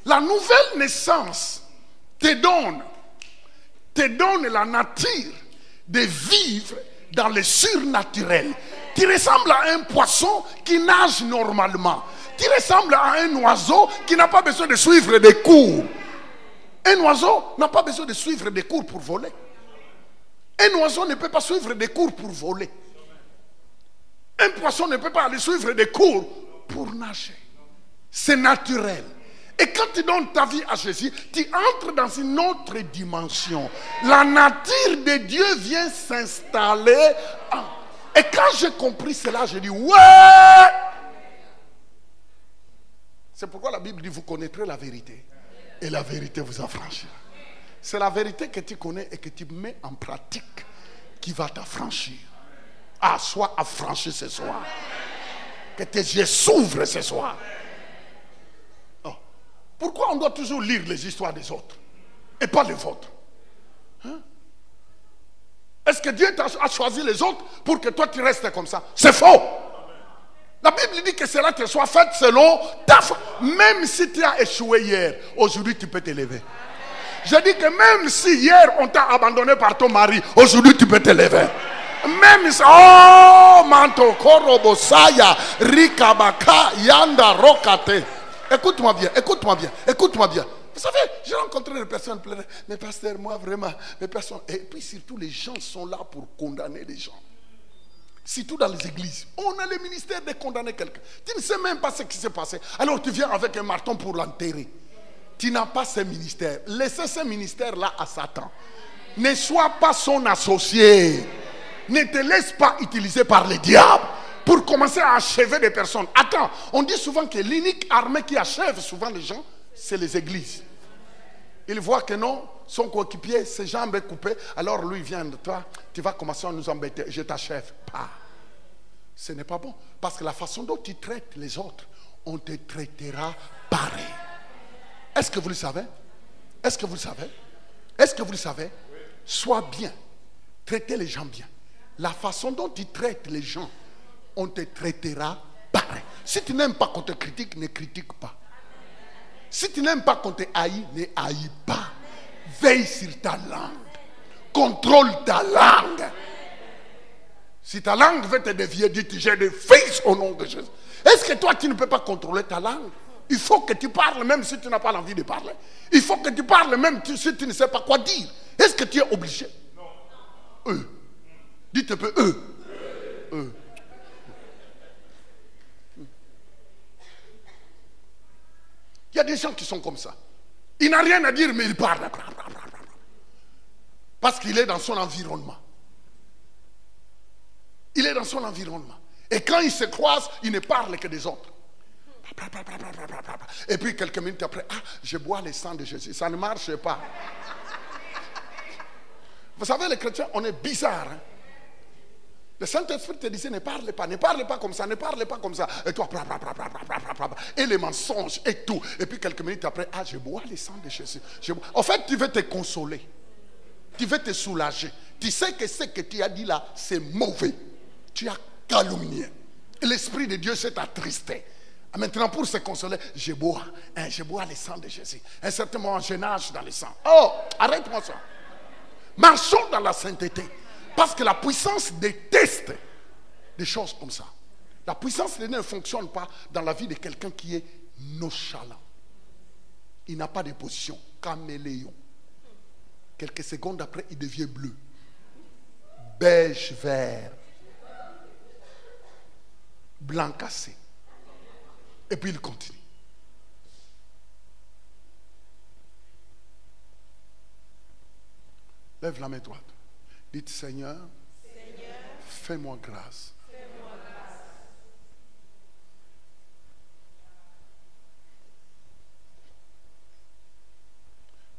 la nouvelle naissance te donne la nature de vivre dans le surnaturel. Tu ressembles à un poisson qui nage normalement. Tu ressembles à un oiseau qui n'a pas besoin de suivre des cours. Un oiseau n'a pas besoin de suivre des cours pour voler. Un oiseau ne peut pas suivre des cours pour voler. Un poisson ne peut pas aller suivre des cours pour nager. C'est naturel. Et quand tu donnes ta vie à Jésus, tu entres dans une autre dimension. La nature de Dieu vient s'installer. Et quand j'ai compris cela, j'ai dit ouais. C'est pourquoi la Bible dit vous connaîtrez la vérité. Et la vérité vous affranchira. C'est la vérité que tu connais et que tu mets en pratique qui va t'affranchir. Ah, sois affranchi ce soir. Que tes yeux s'ouvrent ce soir. Pourquoi on doit toujours lire les histoires des autres et pas les vôtres? Hein? Est-ce que Dieu a choisi les autres pour que toi tu restes comme ça? C'est faux. La Bible dit que cela te soit fait selon ta foi. Même si tu as échoué hier, aujourd'hui tu peux t'élever. Je dis que même si hier on t'a abandonné par ton mari, aujourd'hui tu peux t'élever. Même si... Oh, manto, korobosaya, rikabaka, yanda, rokate. Écoute-moi bien. Vous savez, j'ai rencontré des personnes pleines. Mais pasteur, moi vraiment, mes personnes. Et puis surtout, les gens sont là pour condamner les gens. Surtout dans les églises. On a le ministère de condamner quelqu'un. Tu ne sais même pas ce qui s'est passé. Alors tu viens avec un marteau pour l'enterrer. Tu n'as pas ce ministère. Laissez ce ministère-là à Satan. Ne sois pas son associé. Ne te laisse pas utiliser par le diable pour commencer à achever des personnes. Attends, on dit souvent que l'unique armée qui achève souvent les gens, c'est les églises. Il voit que non, son coéquipier, ses jambes sont coupées, alors lui vient de toi, tu vas commencer à nous embêter, je t'achève. Pas. Ce n'est pas bon, parce que la façon dont tu traites les autres, on te traitera pareil. Est-ce que vous le savez? Est-ce que vous le savez? Est-ce que vous le savez? Sois bien, traitez les gens bien. La façon dont tu traites les gens, on te traitera pareil. Si tu n'aimes pas qu'on te critique, ne critique pas. Si tu n'aimes pas qu'on te haït, ne haïs pas. Veille sur ta langue. Contrôle ta langue. Si ta langue veut te dévier, dis j'ai des fils au nom de Jésus. Est-ce que toi tu ne peux pas contrôler ta langue? Il faut que tu parles même si tu n'as pas l'envie de parler. Il faut que tu parles même si tu ne sais pas quoi dire. Est-ce que tu es obligé? Non. Dites un peu Il y a des gens qui sont comme ça. Il n'a rien à dire, mais il parle. Parce qu'il est dans son environnement. Il est dans son environnement. Et quand il se croise, il ne parle que des autres. Et puis quelques minutes après, je bois le sang de Jésus. Ça ne marche pas. Vous savez, les chrétiens, on est bizarres. Hein? Le Saint-Esprit te disait ne parle pas comme ça, ne parle pas comme ça. Et toi, et les mensonges et tout. Et puis quelques minutes après, je bois le sang de Jésus. En fait, tu veux te consoler. Tu veux te soulager. Tu sais que ce que tu as dit là, c'est mauvais. Tu as calomnié. Et l'Esprit de Dieu s'est attristé. Maintenant, pour se consoler, je bois le sang de Jésus. Un certain moment, je nage dans le sang. Oh, arrête-moi ça. Marchons dans la sainteté. Parce que la puissance déteste des choses comme ça. La puissance de Dieu ne fonctionne pas dans la vie de quelqu'un qui est nonchalant. Il n'a pas de position. Caméléon. Quelques secondes après, il devient bleu. Beige, vert. Blanc cassé. Et puis il continue. Lève la main droite. Dites Seigneur, fais-moi grâce.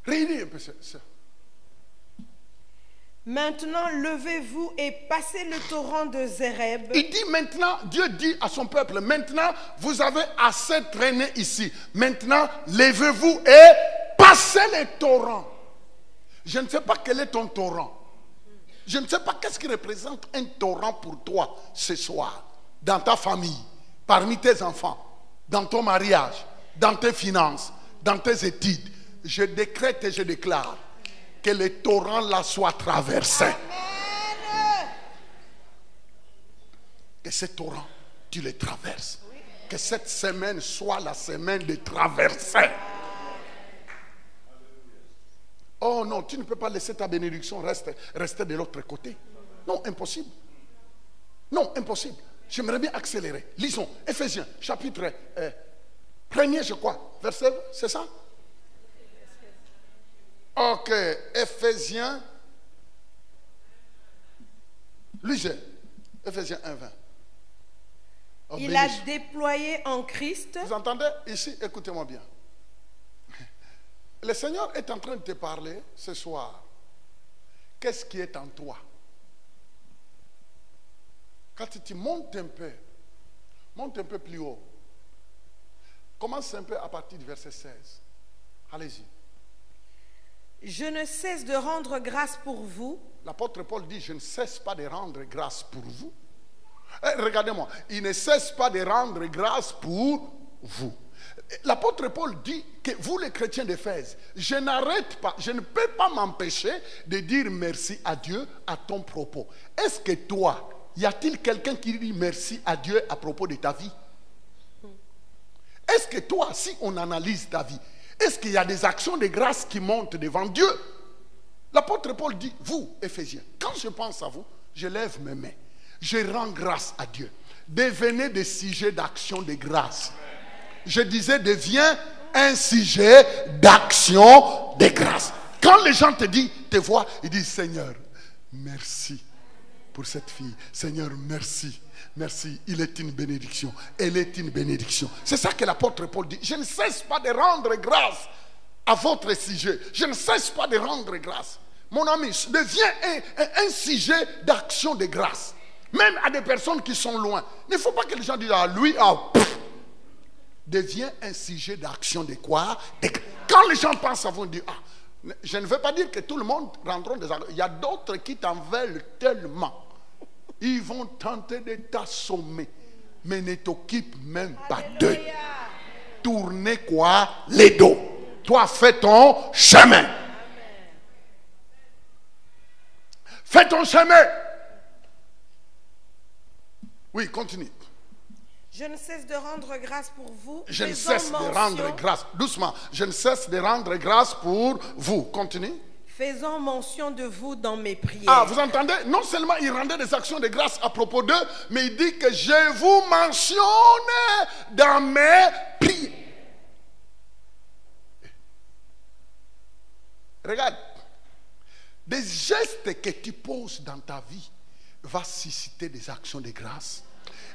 Réunis un peu ça. Maintenant, levez-vous et passez le torrent de Zéreb. Il dit maintenant, Dieu dit à son peuple, maintenant vous avez assez traîné ici. Maintenant, levez-vous et passez le torrent. Je ne sais pas quel est ton torrent. Je ne sais pas qu'est-ce qui représente un torrent pour toi ce soir. Dans ta famille, parmi tes enfants, dans ton mariage, dans tes finances, dans tes études. Je décrète et je déclare que le torrent là soit traversé. Amen. Que ce torrent, tu le traverses. Que cette semaine soit la semaine de traversée. Oh non, tu ne peux pas laisser ta bénédiction rester de l'autre côté. Non, impossible. Non, impossible. J'aimerais bien accélérer. Lisons Éphésiens, chapitre 1er, je crois. Verset, c'est ça? Ok, Éphésiens. Lisez. Éphésiens 1, 20. Oh, il a déployé en Christ. Vous entendez? Ici, écoutez-moi bien. Le Seigneur est en train de te parler ce soir. Qu'est-ce qui est en toi? Quand tu montes un peu plus haut. Commence un peu à partir du verset 16. Allez-y. Je ne cesse de rendre grâce pour vous. L'apôtre Paul dit, je ne cesse pas de rendre grâce pour vous. Regardez-moi, il ne cesse pas de rendre grâce pour vous. L'apôtre Paul dit que vous les chrétiens d'Éphèse, je n'arrête pas, je ne peux pas m'empêcher de dire merci à Dieu à ton propos. Est-ce que toi, y a-t-il quelqu'un qui dit merci à Dieu à propos de ta vie? Est-ce que toi, si on analyse ta vie, est-ce qu'il y a des actions de grâce qui montent devant Dieu? L'apôtre Paul dit, vous, Éphésiens, quand je pense à vous, je lève mes mains. Je rends grâce à Dieu. Devenez des sujets d'action de grâce. Je disais, deviens un sujet d'action de grâce. Quand les gens te voient, ils disent, Seigneur, merci pour cette fille. Seigneur, merci. Merci, il est une bénédiction. Elle est une bénédiction. C'est ça que l'apôtre Paul dit. Je ne cesse pas de rendre grâce à votre sujet. Je ne cesse pas de rendre grâce. Mon ami, deviens un sujet d'action de grâce. Même à des personnes qui sont loin. Il ne faut pas que les gens disent, ah lui, ah pff. Deviens un sujet d'action de quoi? Quand les gens pensent à vous, ils disent, ah, je ne veux pas dire que tout le monde rendront des actions. Il y a d'autres qui t'en veulent tellement. Ils vont tenter de t'assommer, mais ne t'occupent même pas d'eux. Tournez quoi? Les dos. Toi, fais ton chemin. Amen. Fais ton chemin. Oui, continue. Je ne cesse de rendre grâce pour vous. Je ne cesse de rendre grâce. Doucement. Je ne cesse de rendre grâce pour vous. Continue. Faisant mention de vous dans mes prières. Ah, vous entendez? Non seulement il rendait des actions de grâce à propos d'eux, mais il dit que je vous mentionne dans mes prières. Regarde, des gestes que tu poses dans ta vie vont susciter des actions de grâce.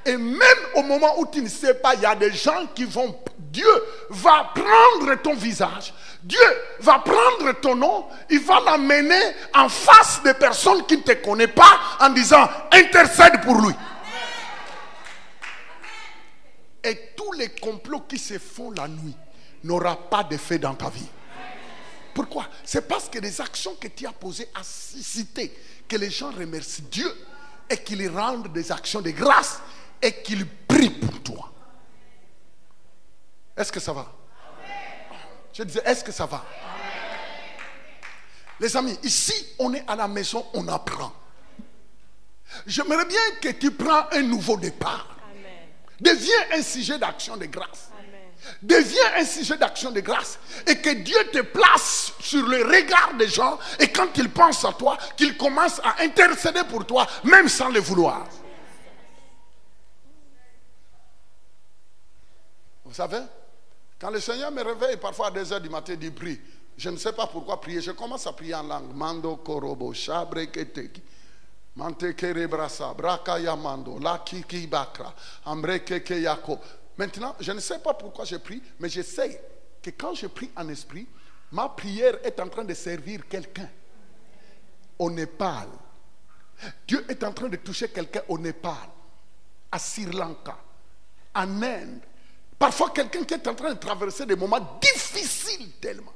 Et même au moment où tu ne sais pas, il y a des gens qui vont... Dieu va prendre ton visage. Dieu va prendre ton nom. Il va l'amener en face des personnes qui ne te connaissent pas en disant, intercède pour lui. Et tous les complots qui se font la nuit n'auront pas d'effet dans ta vie. Pourquoi? C'est parce que les actions que tu as posées à susciter que les gens remercient Dieu et qu'ils rendent des actions de grâce et qu'ils prient pour toi. Est-ce que ça va? Je disais, est-ce que ça va? Les amis, ici, on est à la maison, on apprend. J'aimerais bien que tu prends un nouveau départ. Amen. Deviens un sujet d'action de grâce. Amen. Deviens un sujet d'action de grâce. Et que Dieu te place sur le regard des gens. Et quand ils pensent à toi, qu'ils commencent à intercéder pour toi, même sans le vouloir. Vous savez, quand le Seigneur me réveille parfois à 2 heures du matin, il dit prie. Je ne sais pas pourquoi prier. Je commence à prier en langue. Mando korobo shabre keteki. Mante kere brasa braka yamando la kiki bakra ambre keke yako. Maintenant, je ne sais pas pourquoi je prie, mais je sais que quand je prie en esprit, ma prière est en train de servir quelqu'un au Népal. Dieu est en train de toucher quelqu'un au Népal, à Sri Lanka, en Inde. Parfois, quelqu'un qui est en train de traverser des moments difficiles tellement,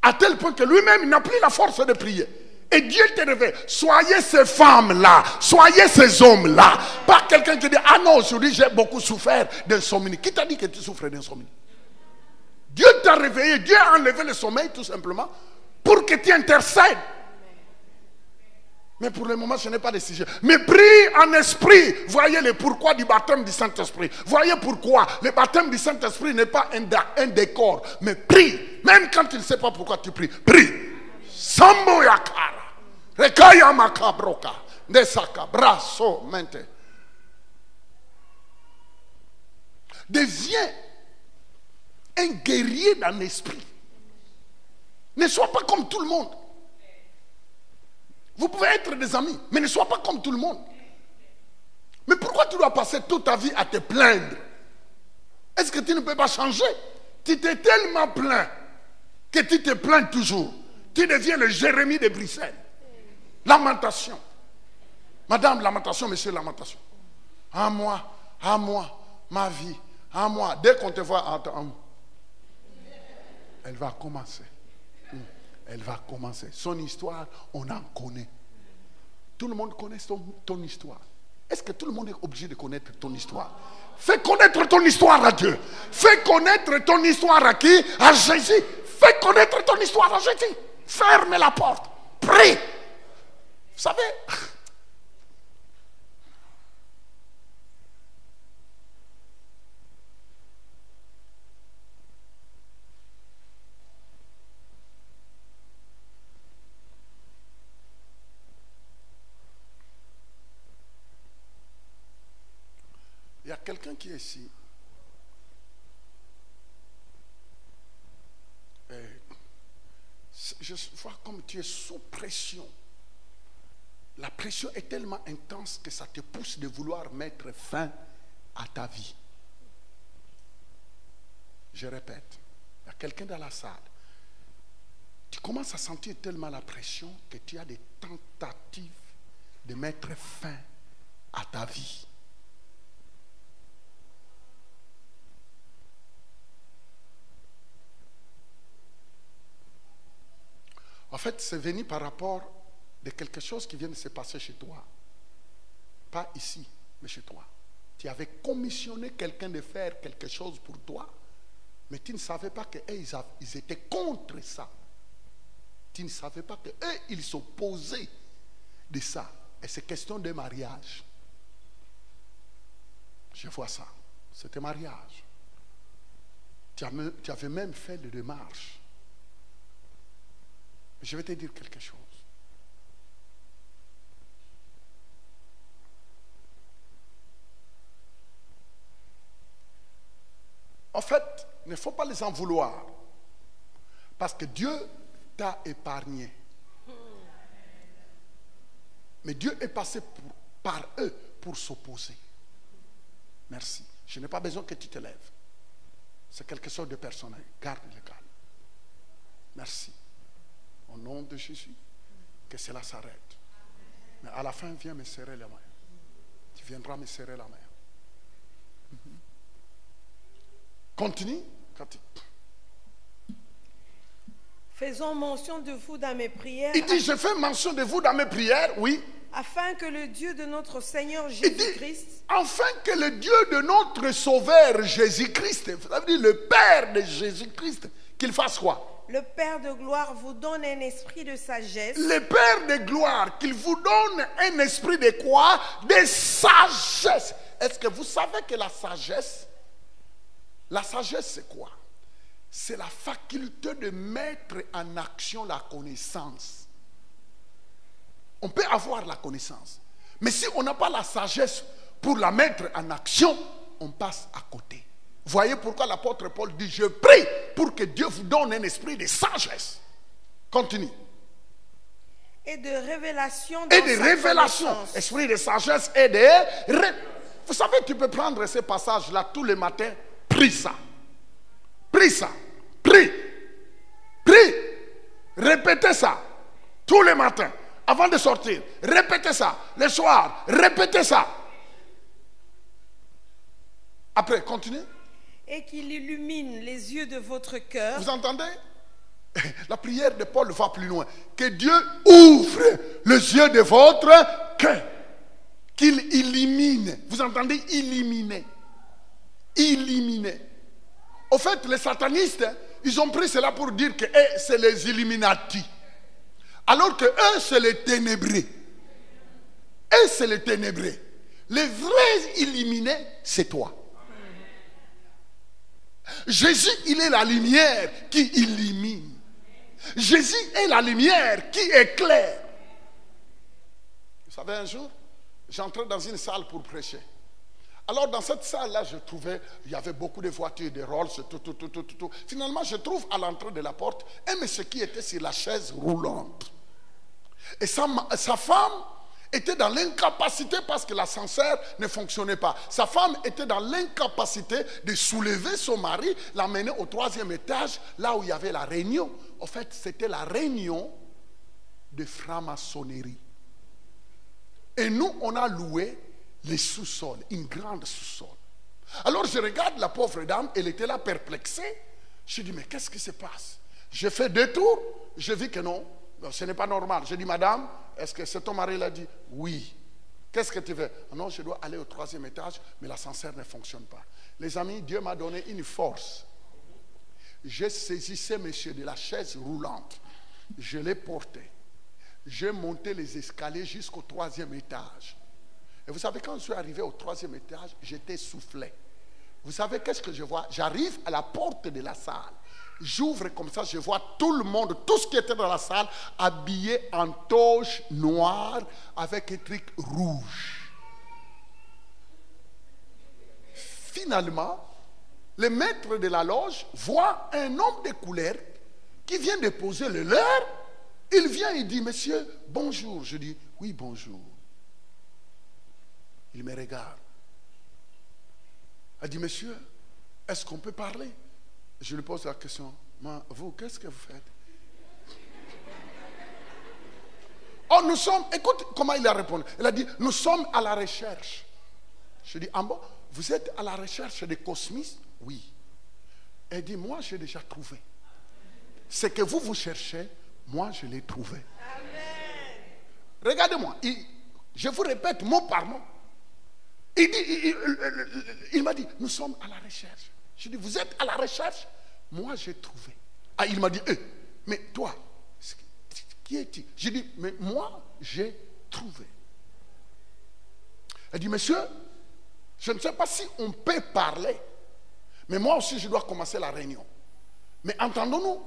à tel point que lui-même n'a plus la force de prier. Et Dieu te réveille. Soyez ces femmes-là, soyez ces hommes-là. Pas quelqu'un qui dit, ah non, aujourd'hui j'ai beaucoup souffert d'insomnie. Qui t'a dit que tu souffres d'insomnie? Dieu t'a réveillé, Dieu a enlevé le sommeil tout simplement pour que tu intercèdes. Mais pour le moment, ce n'est pas le sujet. Mais prie en esprit. Voyez le pourquoi du baptême du Saint-Esprit. Voyez pourquoi le baptême du Saint-Esprit n'est pas un décor. Mais prie. Même quand tu ne sais pas pourquoi tu pries. Prie. Sambo yakara. Rekaya makabroka. Nesaka. Brasso mente. Deviens un guerrier dans l'esprit. Ne sois pas comme tout le monde. Vous pouvez être des amis, mais ne sois pas comme tout le monde. Mais pourquoi tu dois passer toute ta vie à te plaindre? Est-ce que tu ne peux pas changer? Tu t'es tellement plaint que tu te plains toujours. Tu deviens le Jérémie de Bruxelles. Lamentation. Madame lamentation, monsieur lamentation. À moi, ma vie, à moi. Dès qu'on te voit, elle va commencer. Elle va commencer. Son histoire, on en connaît. Tout le monde connaît ton histoire. Est-ce que tout le monde est obligé de connaître ton histoire? Fais connaître ton histoire à Dieu. Fais connaître ton histoire à qui? À Jésus. Fais connaître ton histoire à Jésus. Ferme la porte. Prie. Vous savez, il y a quelqu'un qui est ici. Je vois comme tu es sous pression. La pression est tellement intense que ça te pousse de vouloir mettre fin à ta vie. Je répète, il y a quelqu'un dans la salle. Tu commences à sentir tellement la pression que tu as des tentatives de mettre fin à ta vie. En fait, c'est venu par rapport de quelque chose qui vient de se passer chez toi. Pas ici, mais chez toi. Tu avais commissionné quelqu'un de faire quelque chose pour toi, mais tu ne savais pas qu'eux, ils étaient contre ça. Tu ne savais pas qu'eux, ils s'opposaient de ça. Et c'est question de mariage. Je vois ça. C'était mariage. Tu avais même fait les démarches. Je vais te dire quelque chose. En fait, il ne faut pas les en vouloir. Parce que Dieu t'a épargné. Mais Dieu est passé par eux pour s'opposer. Merci. Je n'ai pas besoin que tu te lèves. C'est quelque chose de personnel. Garde le calme. Merci. Au nom de Jésus, que cela s'arrête. Mais à la fin, viens me serrer la main. Tu viendras me serrer la main. Continue. Faisons mention de vous dans mes prières. Il dit, je fais mention de vous dans mes prières, oui. afin que le Dieu de notre Seigneur Il dit, Jésus-Christ, afin que le Dieu de notre Sauveur Jésus-Christ, ça veut dire le Père de Jésus-Christ, qu'il fasse quoi? le Père de gloire, vous donne un esprit de sagesse Le Père de gloire, qu'il vous donne un esprit de quoi? De sagesse. Est-ce que vous savez que la sagesse c'est quoi? C'est la faculté de mettre en action la connaissance. On peut avoir la connaissance, mais si on n'a pas la sagesse pour la mettre en action, on passe à côté. Voyez pourquoi l'apôtre Paul dit, je prie pour que Dieu vous donne un esprit de sagesse. Continue. et de révélation dans Et de sa révélation. connaissance. Esprit de sagesse et de... Vous savez, tu peux prendre ces passages-là tous les matins. Prie ça. Prie ça. Prie. Prie. Répétez ça. Tous les matins. Avant de sortir. Répétez ça. Le soir. Répétez ça. Après, continuez. Et qu'il illumine les yeux de votre cœur. Vous entendez? La prière de Paul va plus loin. Que Dieu ouvre les yeux de votre cœur. Qu'il illumine. Vous entendez? Illuminer. Illuminer. Au fait, les satanistes, ils ont pris cela pour dire que c'est les Illuminati. Alors que eux, c'est les ténébrés. Eux, c'est les ténébrés. Les vrais illuminés, c'est toi. Jésus, il est la lumière qui illumine. Jésus est la lumière qui éclaire. Vous savez, un jour, j'entrais dans une salle pour prêcher. Alors, dans cette salle-là, je trouvais, il y avait beaucoup de voitures, de Rolls, tout. Finalement, je trouve à l'entrée de la porte un monsieur qui était sur la chaise roulante. Et sa femme était dans l'incapacité parce que l'ascenseur ne fonctionnait pas. Sa femme était dans l'incapacité de soulever son mari, l'amener au 3e étage, là où il y avait la réunion. En fait, c'était la réunion de franc-maçonnerie. Et nous, on a loué les sous-sols, une grande sous-sol. Alors je regarde la pauvre dame, elle était là perplexée. Je dis, mais qu'est-ce qui se passe? J'ai fait 2 tours, je vis que non, ce n'est pas normal. Je dis, madame, est-ce que c'est ton mari? Il a dit, oui. Qu'est-ce que tu veux? Non, je dois aller au 3e étage, mais l'ascenseur ne fonctionne pas. Les amis, Dieu m'a donné une force. J'ai saisi ce monsieur de la chaise roulante. Je l'ai porté. J'ai monté les escaliers jusqu'au 3e étage. Et vous savez, quand je suis arrivé au 3e étage, j'étais soufflé. Vous savez qu'est-ce que je vois? J'arrive à la porte de la salle. J'ouvre comme ça, je vois tout le monde, tout ce qui était dans la salle, habillé en toge noire avec un truc rouge. Finalement, le maître de la loge voit un homme de couleur qui vient déposer le leur. Il vient et dit, monsieur, bonjour. Je dis, oui, bonjour. Il me regarde. Il dit, monsieur, est-ce qu'on peut parler? Je lui pose la question, vous, qu'est-ce que vous faites? Oh, nous sommes, écoute comment il a répondu. Il a dit, nous sommes à la recherche. Je dis, ah bon, vous êtes à la recherche des cosmistes? Oui. Elle dit, moi j'ai déjà trouvé. Ce que vous cherchez, moi je l'ai trouvé. Amen. Regardez-moi, je vous répète mot par mot. Il m'a dit, nous sommes à la recherche. Je dis, vous êtes à la recherche? Moi, j'ai trouvé. Ah, il m'a dit, mais toi, qui es-tu? J'ai dit, mais moi, j'ai trouvé. Elle dit, monsieur, je ne sais pas si on peut parler, mais moi aussi, je dois commencer la réunion. Mais entendons-nous,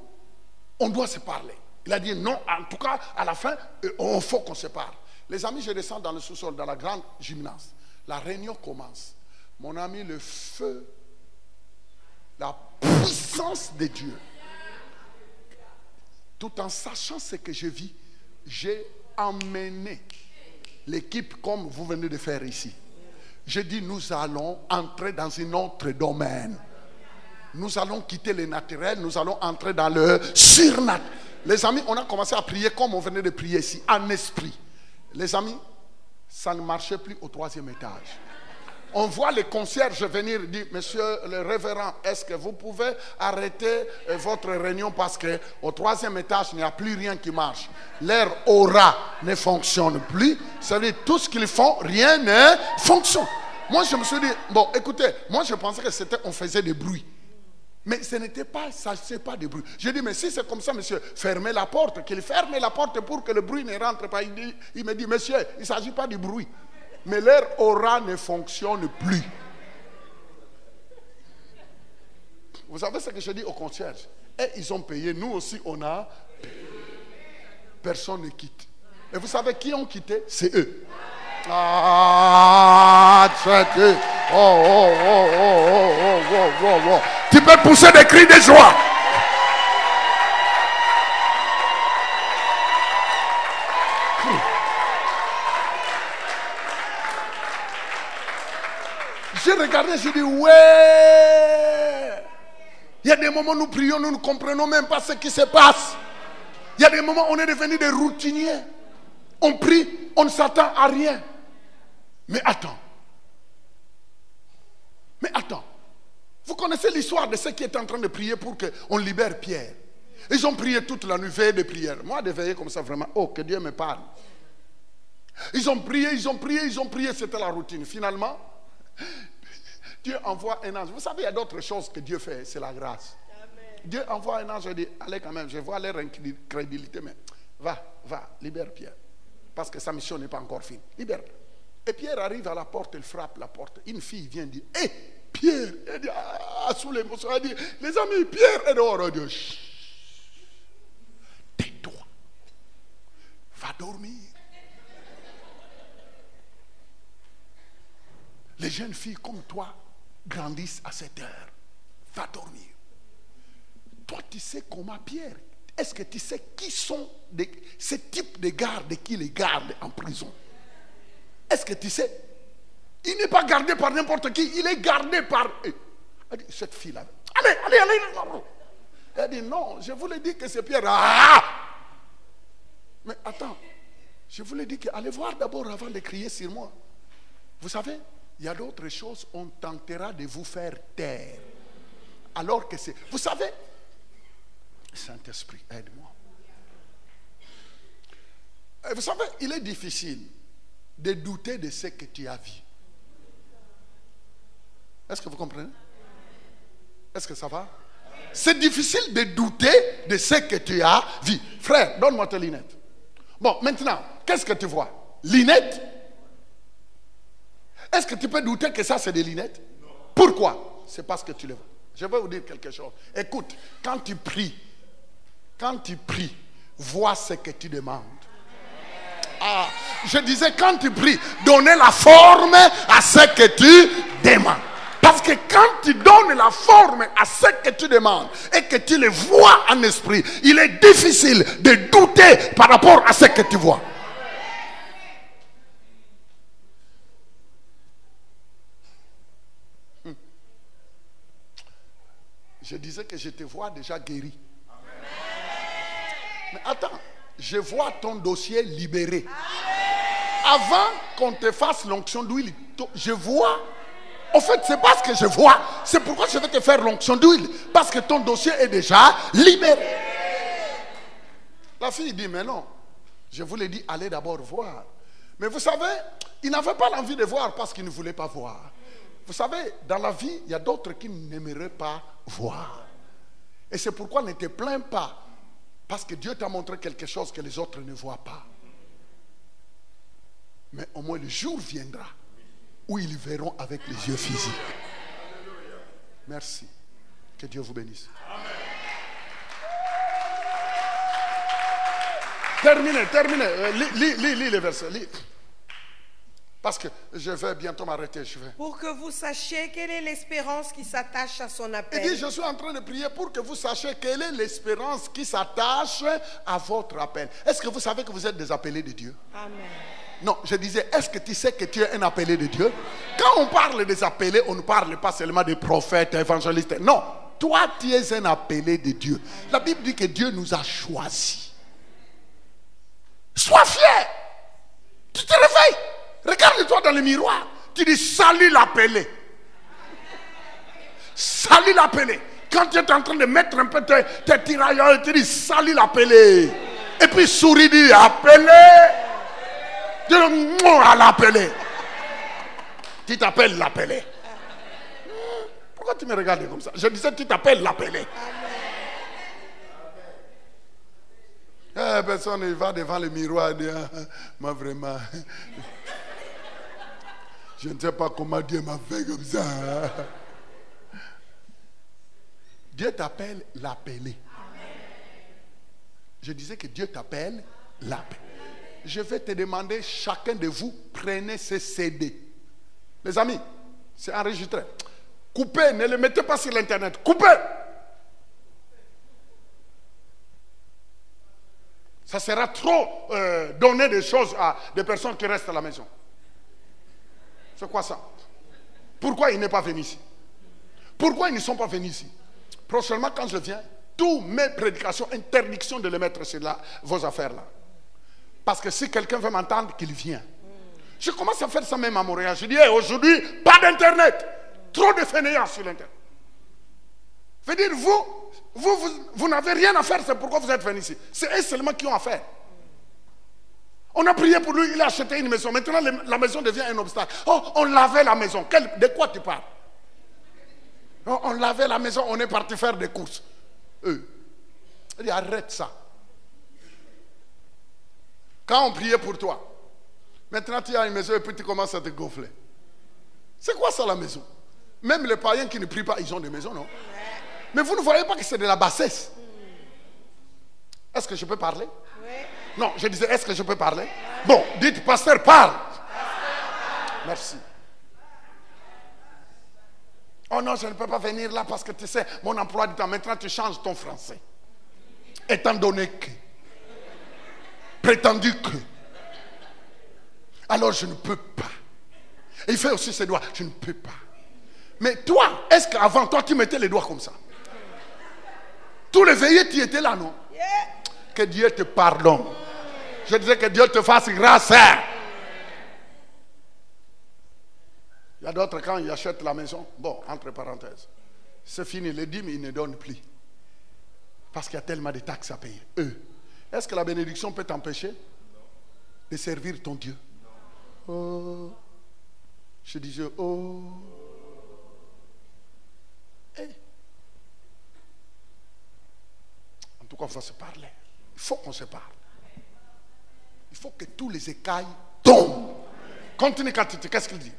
on doit se parler. Il a dit, non, en tout cas, à la fin, il faut qu'on se parle. Les amis, je descends dans le sous-sol, dans la grande gymnase. La réunion commence. Mon ami, le feu, la puissance de Dieu. Tout en sachant ce que je vis, j'ai emmené l'équipe comme vous venez de faire ici. J'ai dit, nous allons entrer dans un autre domaine. Nous allons quitter le naturel, nous allons entrer dans le surnaturel. Les amis, on a commencé à prier comme on venait de prier ici, en esprit. Les amis, ça ne marchait plus au 3e étage. on voit les concierges venir dire, monsieur le révérend, est-ce que vous pouvez arrêter votre réunion parce qu'au 3e étage, il n'y a plus rien qui marche. Leur aura ne fonctionne plus. Ça veut dire tout ce qu'ils font, rien ne fonctionne. Moi, je me suis dit, bon, écoutez, moi, je pensais que c'était, on faisait des bruits. Mais ce n'était pas, ça c'est pas de bruit. J'ai dit, mais si c'est comme ça, monsieur, fermez la porte, qu'il ferme la porte pour que le bruit ne rentre pas. Il me dit, monsieur, il ne s'agit pas du bruit. Mais leur aura ne fonctionne plus. Vous savez ce que je dis aux concierges? Et ils ont payé, nous aussi on a payé. Personne ne quitte. Et vous savez qui ont quitté? C'est eux. Ah, c'est eux. Oh. Tu peux pousser des cris de joie. J'ai regardé, j'ai dit, ouais. Il y a des moments où nous prions, nous ne comprenons même pas ce qui se passe. Il y a des moments où on est devenu des routiniers. On prie, on ne s'attend à rien. Mais attends. Vous connaissez l'histoire de ceux qui étaient en train de prier pour qu'on libère Pierre. Ils ont prié toute la nuit, veillée de prière. Moi, de veiller comme ça, vraiment, oh, que Dieu me parle. Ils ont prié, c'était la routine. Finalement, Dieu envoie un ange. Vous savez, il y a d'autres choses que Dieu fait, c'est la grâce. Amen. Dieu envoie un ange et dit, allez quand même, je vois leur incrédulité, mais va, libère Pierre. Parce que sa mission n'est pas encore finie. Libère. Et Pierre arrive à la porte, il frappe la porte. Une fille vient dire, hé, Pierre. Elle dit, sous l'émotion, elle dit, les amis, Pierre est dehors. Elle dit, chut, tais-toi, va dormir. Les jeunes filles comme toi grandissent à cette heure. Va dormir. Toi, tu sais comment Pierre? Est-ce que tu sais qui sont ce type de gardes qui les gardent en prison? Est-ce que tu sais? Il n'est pas gardé par n'importe qui, il est gardé par eux. Elle dit, cette fille-là, allez. Elle dit, non, je vous l'ai dit que c'est Pierre. Ah! Mais attends, je vous l'ai dit que allez voir d'abord avant de crier sur moi. Vous savez, il y a d'autres choses, on tentera de vous faire taire. Alors que c'est... Vous savez, Saint-Esprit, aide-moi. Vous savez, il est difficile de douter de ce que tu as vu. Est-ce que vous comprenez? Est-ce que ça va? C'est difficile de douter de ce que tu as vu. Frère, donne-moi tes lunettes. Bon, maintenant, qu'est-ce que tu vois? Lunettes? Est-ce que tu peux douter que ça c'est des lunettes? Non. Pourquoi? C'est parce que tu les vois. Je vais vous dire quelque chose. Écoute, quand tu pries, vois ce que tu demandes. Ah, je disais quand tu pries, donnez la forme à ce que tu demandes. Parce que quand tu donnes la forme à ce que tu demandes et que tu le vois en esprit, il est difficile de douter par rapport à ce que tu vois. Je disais que je te vois déjà guéri. Mais attends, je vois ton dossier libéré. Avant qu'on te fasse l'onction d'huile, je vois. En fait, c'est pas ce que je vois. C'est pourquoi je vais te faire l'onction d'huile. Parce que ton dossier est déjà libéré. La fille dit, mais non. Je vous l'ai dit, allez d'abord voir. Mais vous savez, il n'avait pas l'envie de voir parce qu'il ne voulait pas voir. Vous savez, dans la vie, il y a d'autres qui n'aimeraient pas voir. Et c'est pourquoi ne te plains pas. Parce que Dieu t'a montré quelque chose que les autres ne voient pas. Mais au moins le jour viendra où ils verront avec les yeux physiques. Merci. Que Dieu vous bénisse. Terminez. Lis les versets. Lis. Parce que je vais bientôt m'arrêter. Pour que vous sachiez quelle est l'espérance qui s'attache à son appel. Il dit, je suis en train de prier pour que vous sachiez quelle est l'espérance qui s'attache à votre appel. Est-ce que vous savez que vous êtes des appelés de Dieu? Amen. Non, je disais, est-ce que tu sais que tu es un appelé de Dieu? Quand on parle des appelés, on ne parle pas seulement des prophètes, évangélistes. Non, toi tu es un appelé de Dieu. La Bible dit que Dieu nous a choisis. Sois fier. Tu te réveilles. Regarde-toi dans le miroir. tu dis salut l'appelé. Salut l'appelé. Quand tu es en train de mettre un peu tes tirailleurs, tu dis salut l'appelé. Et puis souris, dit appelé. Dis à l'appelé. Tu t'appelles l'appelé. Pourquoi tu me regardes comme ça? Je disais tu t'appelles l'appelé. Personne ne va devant le miroir et dit moi vraiment je ne sais pas comment Dieu m'a fait comme ça. Dieu t'appelle l'appelé. Je disais que Dieu t'appelle l'appelé. Je vais te demander, chacun de vous, prenez ce CD. Les amis, c'est enregistré. Coupez, ne le mettez pas sur l'internet. Coupez. Ça sera trop donner des choses à des personnes qui restent à la maison. C'est quoi ça? Pourquoi il n'est pas venu ici? Pourquoi ils ne sont pas venus ici? Prochainement, quand je viens, toutes mes prédications, interdiction de les mettre sur vos affaires-là. Parce que si quelqu'un veut m'entendre, qu'il vienne. Je commence à faire ça même à Montréal. Je dis, hey, aujourd'hui, pas d'internet. Trop de fainéants sur l'internet. Je veux dire, vous n'avez rien à faire, c'est pourquoi vous êtes venus ici. C'est eux seulement qui ont à faire. On a prié pour lui, il a acheté une maison. Maintenant, la maison devient un obstacle. Oh, on lavait la maison. De quoi tu parles? Oh, on lavait la maison, on est parti faire des courses. Il dit, arrête ça. Quand on priait pour toi, maintenant tu as une maison et puis tu commences à te gonfler. C'est quoi ça la maison? Même les païens qui ne prient pas, ils ont des maisons, non? Mais vous ne voyez pas que c'est de la bassesse. Est-ce que je peux parler? Oui. Non, je disais, est-ce que je peux parler? Bon, dites, pasteur, parle. Merci. Oh non, je ne peux pas venir là parce que tu sais, mon emploi du temps, maintenant tu changes ton français. Étant donné que, prétendu que, alors je ne peux pas. Et il fait aussi ses doigts, je ne peux pas. Mais toi, est-ce qu'avant toi tu mettais les doigts comme ça? Tous les veillés, tu étais là, non? Yeah. Que Dieu te pardonne. Je disais que Dieu te fasse grâce. Il y a d'autres, quand ils achètent la maison, bon, entre parenthèses, c'est fini, les dîmes, ils ne donnent plus. Parce qu'il y a tellement de taxes à payer. Est-ce que la bénédiction peut t'empêcher de servir ton Dieu? Oh. Je disais, oh. Hey. En tout cas, il faut se parler. Il faut qu'on se parle. Il faut que tous les écailles tombent. Continue, qu'est-ce qu'il dit?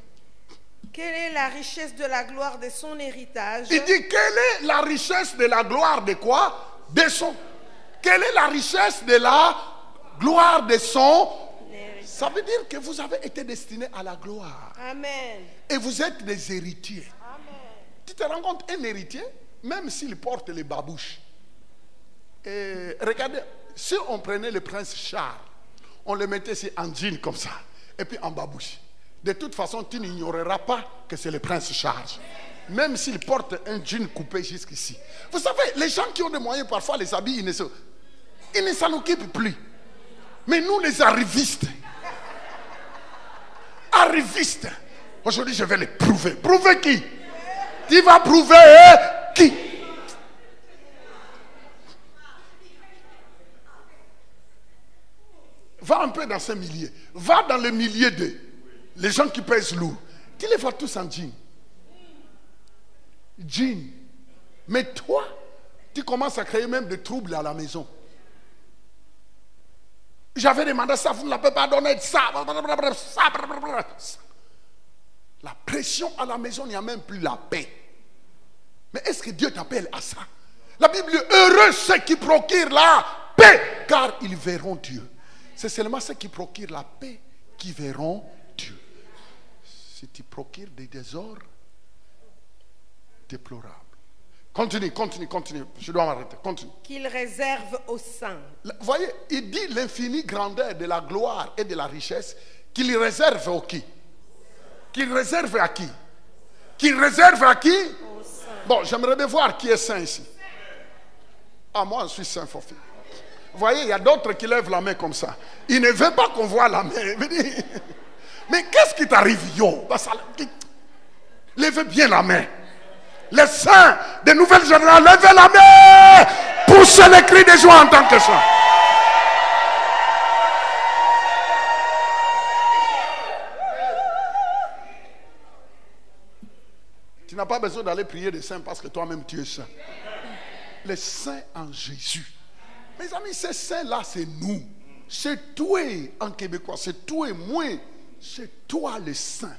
Quelle est la richesse de la gloire de son héritage? Il dit, quelle est la richesse de la gloire de quoi? De son. Quelle est la richesse de la gloire de son? Ça veut dire que vous avez été destiné à la gloire. Amen. Et vous êtes des héritiers. Amen. Tu te rends compte, un héritier, même s'il porte les babouches. Et regardez, si on prenait le prince Charles, on le mettait en jean comme ça, et puis en babouche. De toute façon, tu n'ignoreras pas que c'est le prince Charles. Même s'il porte un jean coupé jusqu'ici. Vous savez, les gens qui ont des moyens, parfois les habits, ils ne s'en occupent plus. Mais nous, les arrivistes, aujourd'hui, je vais les prouver. Prouver qui? Tu vas prouver qui? Va un peu dans ce milieu. Va dans le milieu de les gens qui pèsent lourd. Tu les vois tous en jean. Jean. Mais toi, tu commences à créer même des troubles à la maison. J'avais demandé ça, vous ne l'avez pas donné. Ça. La pression à la maison, il n'y a même plus la paix. Mais est-ce que Dieu t'appelle à ça? La Bible dit, heureux ceux qui procurent la paix, car ils verront Dieu. C'est seulement ceux qui procurent la paix qui verront Dieu. Si tu procures des désordres, déplorables. Continue. Je dois m'arrêter. Continue. Qu'il réserve aux saints. Vous voyez, il dit l'infinie grandeur de la gloire et de la richesse qu'il réserve au qui? Qu'il réserve à qui? Qu'il réserve à qui? Bon, j'aimerais bien voir qui est saint ici. Ah, moi, je suis saint, Fofi. Vous voyez, il y a d'autres qui lèvent la main comme ça. Ils ne veulent pas qu'on voie la main. Mais qu'est-ce qui t'arrive, yo? Levez bien la main. Les saints des nouvelles générations, levez la main. Poussez les cris de joie en tant que saints. Tu n'as pas besoin d'aller prier des saints parce que toi-même tu es saint. Les saints en Jésus. Mes amis, ces saints-là, c'est nous. C'est toi en québécois, c'est toi et moi. C'est toi le saint.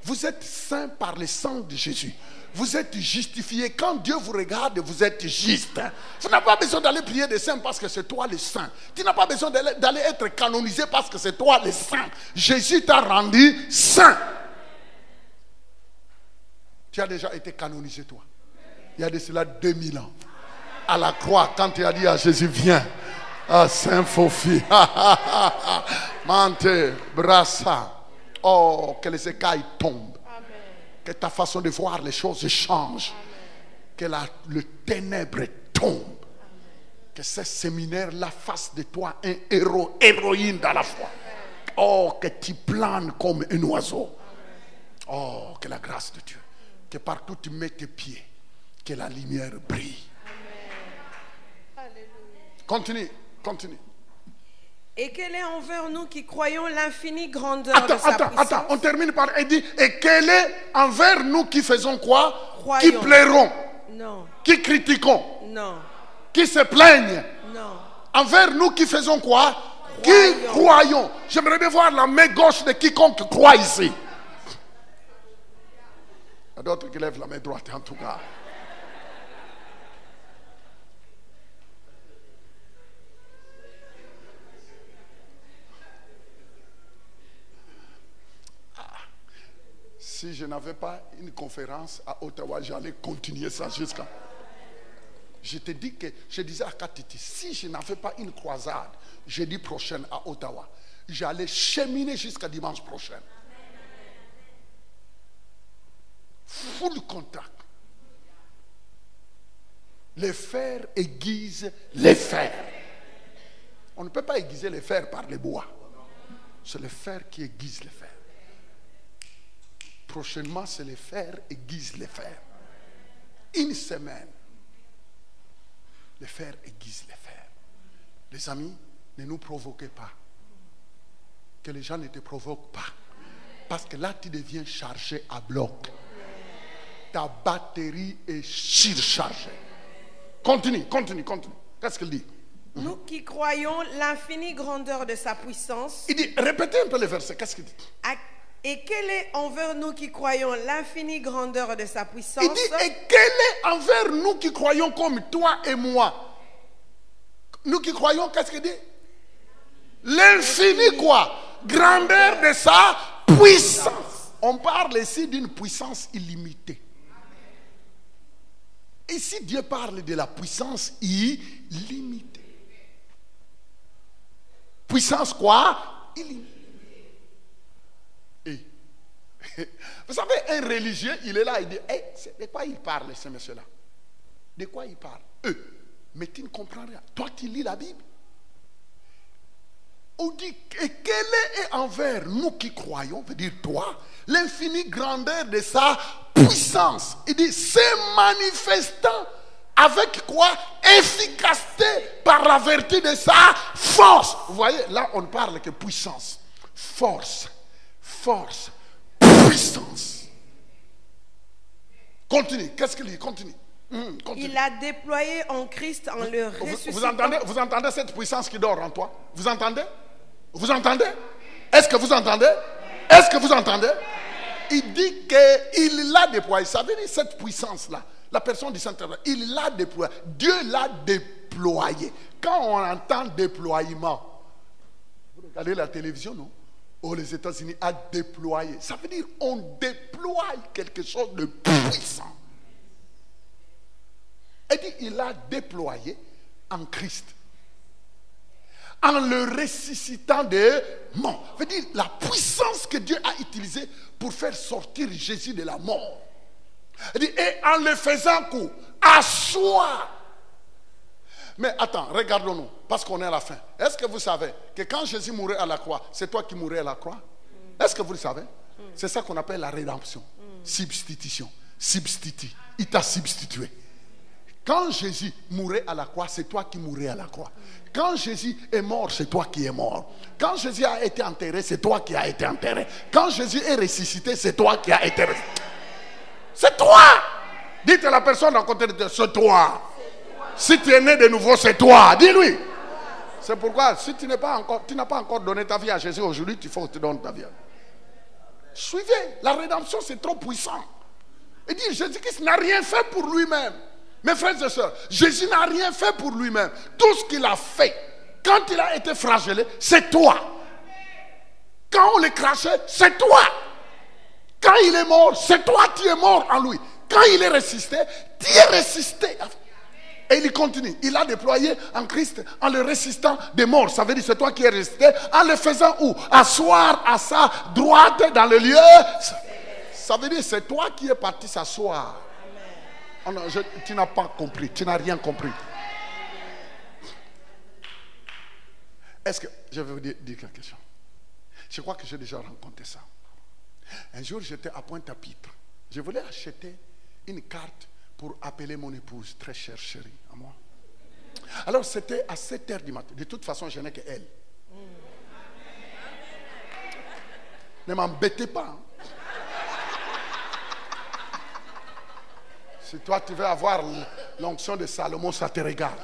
Vous êtes saint par le sang de Jésus. Vous êtes justifié. Quand Dieu vous regarde, vous êtes juste. Tu n'as pas besoin d'aller prier des saints parce que c'est toi le saint. Tu n'as pas besoin d'aller être canonisé parce que c'est toi le saint. Jésus t'a rendu saint. Tu as déjà été canonisé, toi. Il y a de cela 2000 ans. À la croix, quand tu as dit à Jésus, viens. Ah, Saint Fofi. Mante, brassa. Oh, que les écailles tombent. Amen. Que ta façon de voir les choses change. Amen. Que le ténèbre tombe. Amen. Que ces séminaires-là fassent de toi un héros, héroïne dans la foi. Amen. Oh, que tu planes comme un oiseau. Amen. Oh, que la grâce de Dieu. Que partout tu mets tes pieds, que la lumière brille. Amen. Continue, continue. Et quelle est envers nous qui croyons l'infinie grandeur de sa puissance. Attends, on termine par et dit, et quelle est envers nous qui faisons quoi? Croyons. Qui plairons? Non. Qui critiquons? Non. Qui se plaignent? Non. Envers nous qui faisons quoi? Croyons. Qui croyons? J'aimerais bien voir la main gauche de quiconque croit ici. Il y a d'autres qui lèvent la main droite en tout cas. Si je n'avais pas une conférence à Ottawa, j'allais continuer ça jusqu'à... Je te dis que, je disais à Katiti, si je n'avais pas une croisade jeudi prochain à Ottawa, j'allais cheminer jusqu'à dimanche prochain. Full contact. Les fers aiguisent les fers. On ne peut pas aiguiser les fers par les bois. C'est les fers qui aiguisent les fers. Prochainement, c'est les fers aiguisent les fers. Une semaine, les fers aiguisent les fers. Les amis, ne nous provoquez pas. Que les gens ne te provoquent pas. Parce que là, tu deviens chargé à bloc. Ta batterie est surchargée. Continue. Qu'est-ce qu'il dit? Nous qui croyons l'infinie grandeur de sa puissance. Il dit, répétez un peu le verset. Qu'est-ce qu'il dit? Et quel est envers nous qui croyons l'infinie grandeur de sa puissance? Il dit, et quel est envers nous qui croyons comme toi et moi? Nous qui croyons, qu'est-ce qu'il dit? L'infini quoi? Grandeur de sa puissance. On parle ici d'une puissance illimitée. Ici, Dieu parle de la puissance illimitée. Puissance quoi? Illimitée. Et, vous savez, un religieux, il est là, il dit, hey, de quoi il parle, ce monsieur-là? De quoi il parle? Mais tu ne comprends rien. Toi, tu lis la Bible. On dit, et quelle est envers nous qui croyons, veut dire toi, l'infinie grandeur de sa puissance. Il dit, c'est manifestant avec quoi? Efficacité par la vertu de sa force. Vous voyez, là on ne parle que puissance. Force, puissance. Continue, qu'est-ce qu'il dit? Continue. Il a déployé en Christ en le ressuscitant. Vous entendez cette puissance qui dort en toi? Vous entendez? Vous entendez? Est-ce que vous entendez? Est-ce que vous entendez? Il dit qu'il l'a déployé. Ça veut dire cette puissance-là, la personne du Saint-Esprit, il l'a déployé. Dieu l'a déployé. Quand on entend déploiement, vous regardez la télévision, non? Oh, les États-Unis a déployé. Ça veut dire on déploie quelque chose de puissant. Il dit il a déployé en Christ. En le ressuscitant des morts. Ça veut dire la puissance que Dieu a utilisée pour faire sortir Jésus de la mort. Il dit, et en le faisant quoi? Asseoir. Mais attends, regardons-nous, parce qu'on est à la fin. Est-ce que vous savez que quand Jésus mourait à la croix, c'est toi qui mourais à la croix? Est-ce que vous le savez? C'est ça qu'on appelle la rédemption. Substitution. Substitue. Il t'a substitué. Quand Jésus mourait à la croix, c'est toi qui mourais à la croix. Quand Jésus est mort, c'est toi qui es mort. Quand Jésus a été enterré, c'est toi qui as été enterré. Quand Jésus est ressuscité, c'est toi qui as été ressuscité. C'est toi. Dites à la personne à côté de toi, c'est toi. Si tu es né de nouveau, c'est toi. Dis-lui. C'est pourquoi, si tu n'as pas encore donné ta vie à Jésus aujourd'hui, il faut que tu donnes ta vie. Suivez. La rédemption, c'est trop puissant. Et dit, Jésus-Christ n'a rien fait pour lui-même. Mes frères et sœurs, Jésus n'a rien fait pour lui-même. Tout ce qu'il a fait, quand il a été flagellé, c'est toi. Quand on le crachait, c'est toi. Quand il est mort, c'est toi qui es mort en lui. Quand il est ressuscité, tu es ressuscité. Et il continue. Il a déployé en Christ en le ressuscitant des morts. Ça veut dire c'est toi qui es ressuscité. En le faisant où? Asseoir à sa droite dans le lieu. Ça veut dire c'est toi qui es parti s'asseoir. Oh non, tu n'as pas compris. Tu n'as rien compris. Est-ce que je vais vous dire quelque chose? Je crois que j'ai déjà rencontré ça. Un jour, j'étais à Pointe-à-Pitre. Je voulais acheter une carte pour appeler mon épouse, très chère chérie, à moi. Alors, c'était à 7h du matin. De toute façon, je n'ai qu'elle. Ne m'embêtez pas. Hein. Si toi, tu veux avoir l'onction de Salomon, ça te regarde.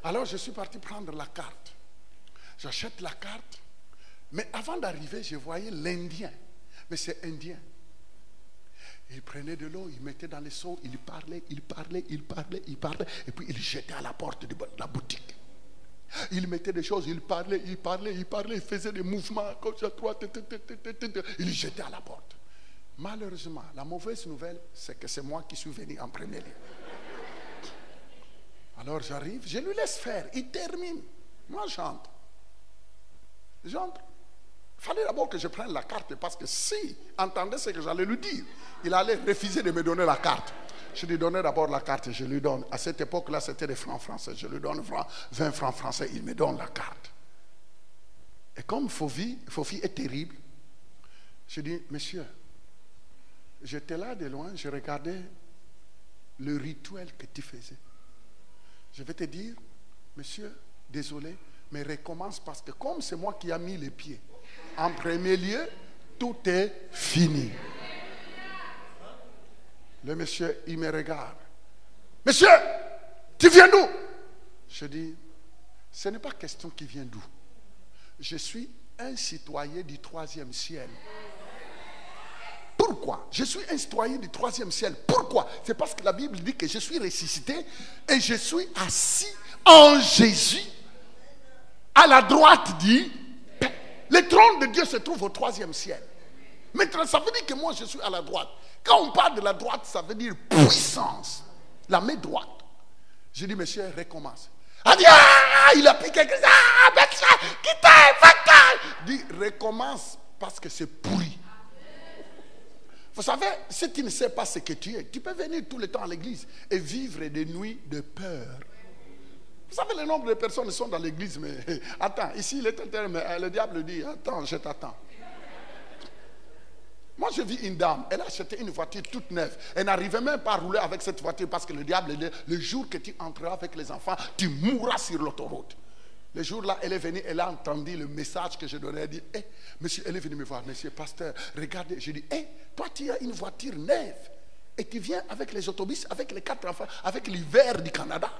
Alors, je suis parti prendre la carte. J'achète la carte. Mais avant d'arriver, je voyais l'Indien. Mais c'est indien. Il prenait de l'eau, il mettait dans les seaux, il parlait. Et puis il jetait à la porte de la boutique. Il mettait des choses, il parlait. Il faisait des mouvements à gauche, à droite. Il jetait à la porte. Malheureusement, la mauvaise nouvelle, c'est que c'est moi qui suis venu en premier lieu. Alors j'arrive, je lui laisse faire. Il termine. Moi, j'entre. Il fallait d'abord que je prenne la carte parce que si entendait ce que j'allais lui dire, il allait refuser de me donner la carte. Je lui donnais d'abord la carte et je lui donne. À cette époque-là, c'était des francs français. Je lui donne 20 francs français, il me donne la carte. Et comme Fofi est terrible, je dis, monsieur, j'étais là de loin, je regardais le rituel que tu faisais. Je vais te dire, monsieur, désolé, mais recommence parce que comme c'est moi qui ai mis les pieds, en premier lieu, tout est fini. Le monsieur, il me regarde. Monsieur, tu viens d'où? Je dis, ce n'est pas question qui vient d'où. Je suis un citoyen du 3e ciel. Pourquoi? Je suis un citoyen du 3e ciel. Pourquoi? C'est parce que la Bible dit que je suis ressuscité et je suis assis en Jésus à la droite du Père. Le trône de Dieu se trouve au 3e ciel. Maintenant, ça veut dire que moi je suis à la droite. Quand on parle de la droite, ça veut dire puissance. La main droite. Je dis, monsieur, recommence. Il dit, il a pris quelque chose. Il dit, recommence parce que c'est pourri. Vous savez, si tu ne sais pas ce que tu es, tu peux venir tout le temps à l'église et vivre des nuits de peur. Vous savez, le nombre de personnes qui sont dans l'église, mais attends, ici il est intérieur, mais le diable dit, attends, je t'attends. Moi, je vis une dame, elle a acheté une voiture toute neuve. Elle n'arrivait même pas à rouler avec cette voiture parce que le diable dit, le jour que tu entreras avec les enfants, tu mourras sur l'autoroute. Le jour-là, elle est venue, elle a entendu le message que je donnais. Elle dit, monsieur, elle est venue me voir, monsieur pasteur, regardez. Je dis, toi, tu as une voiture neuve et tu viens avec les autobus, avec les 4 enfants, avec l'hiver du Canada.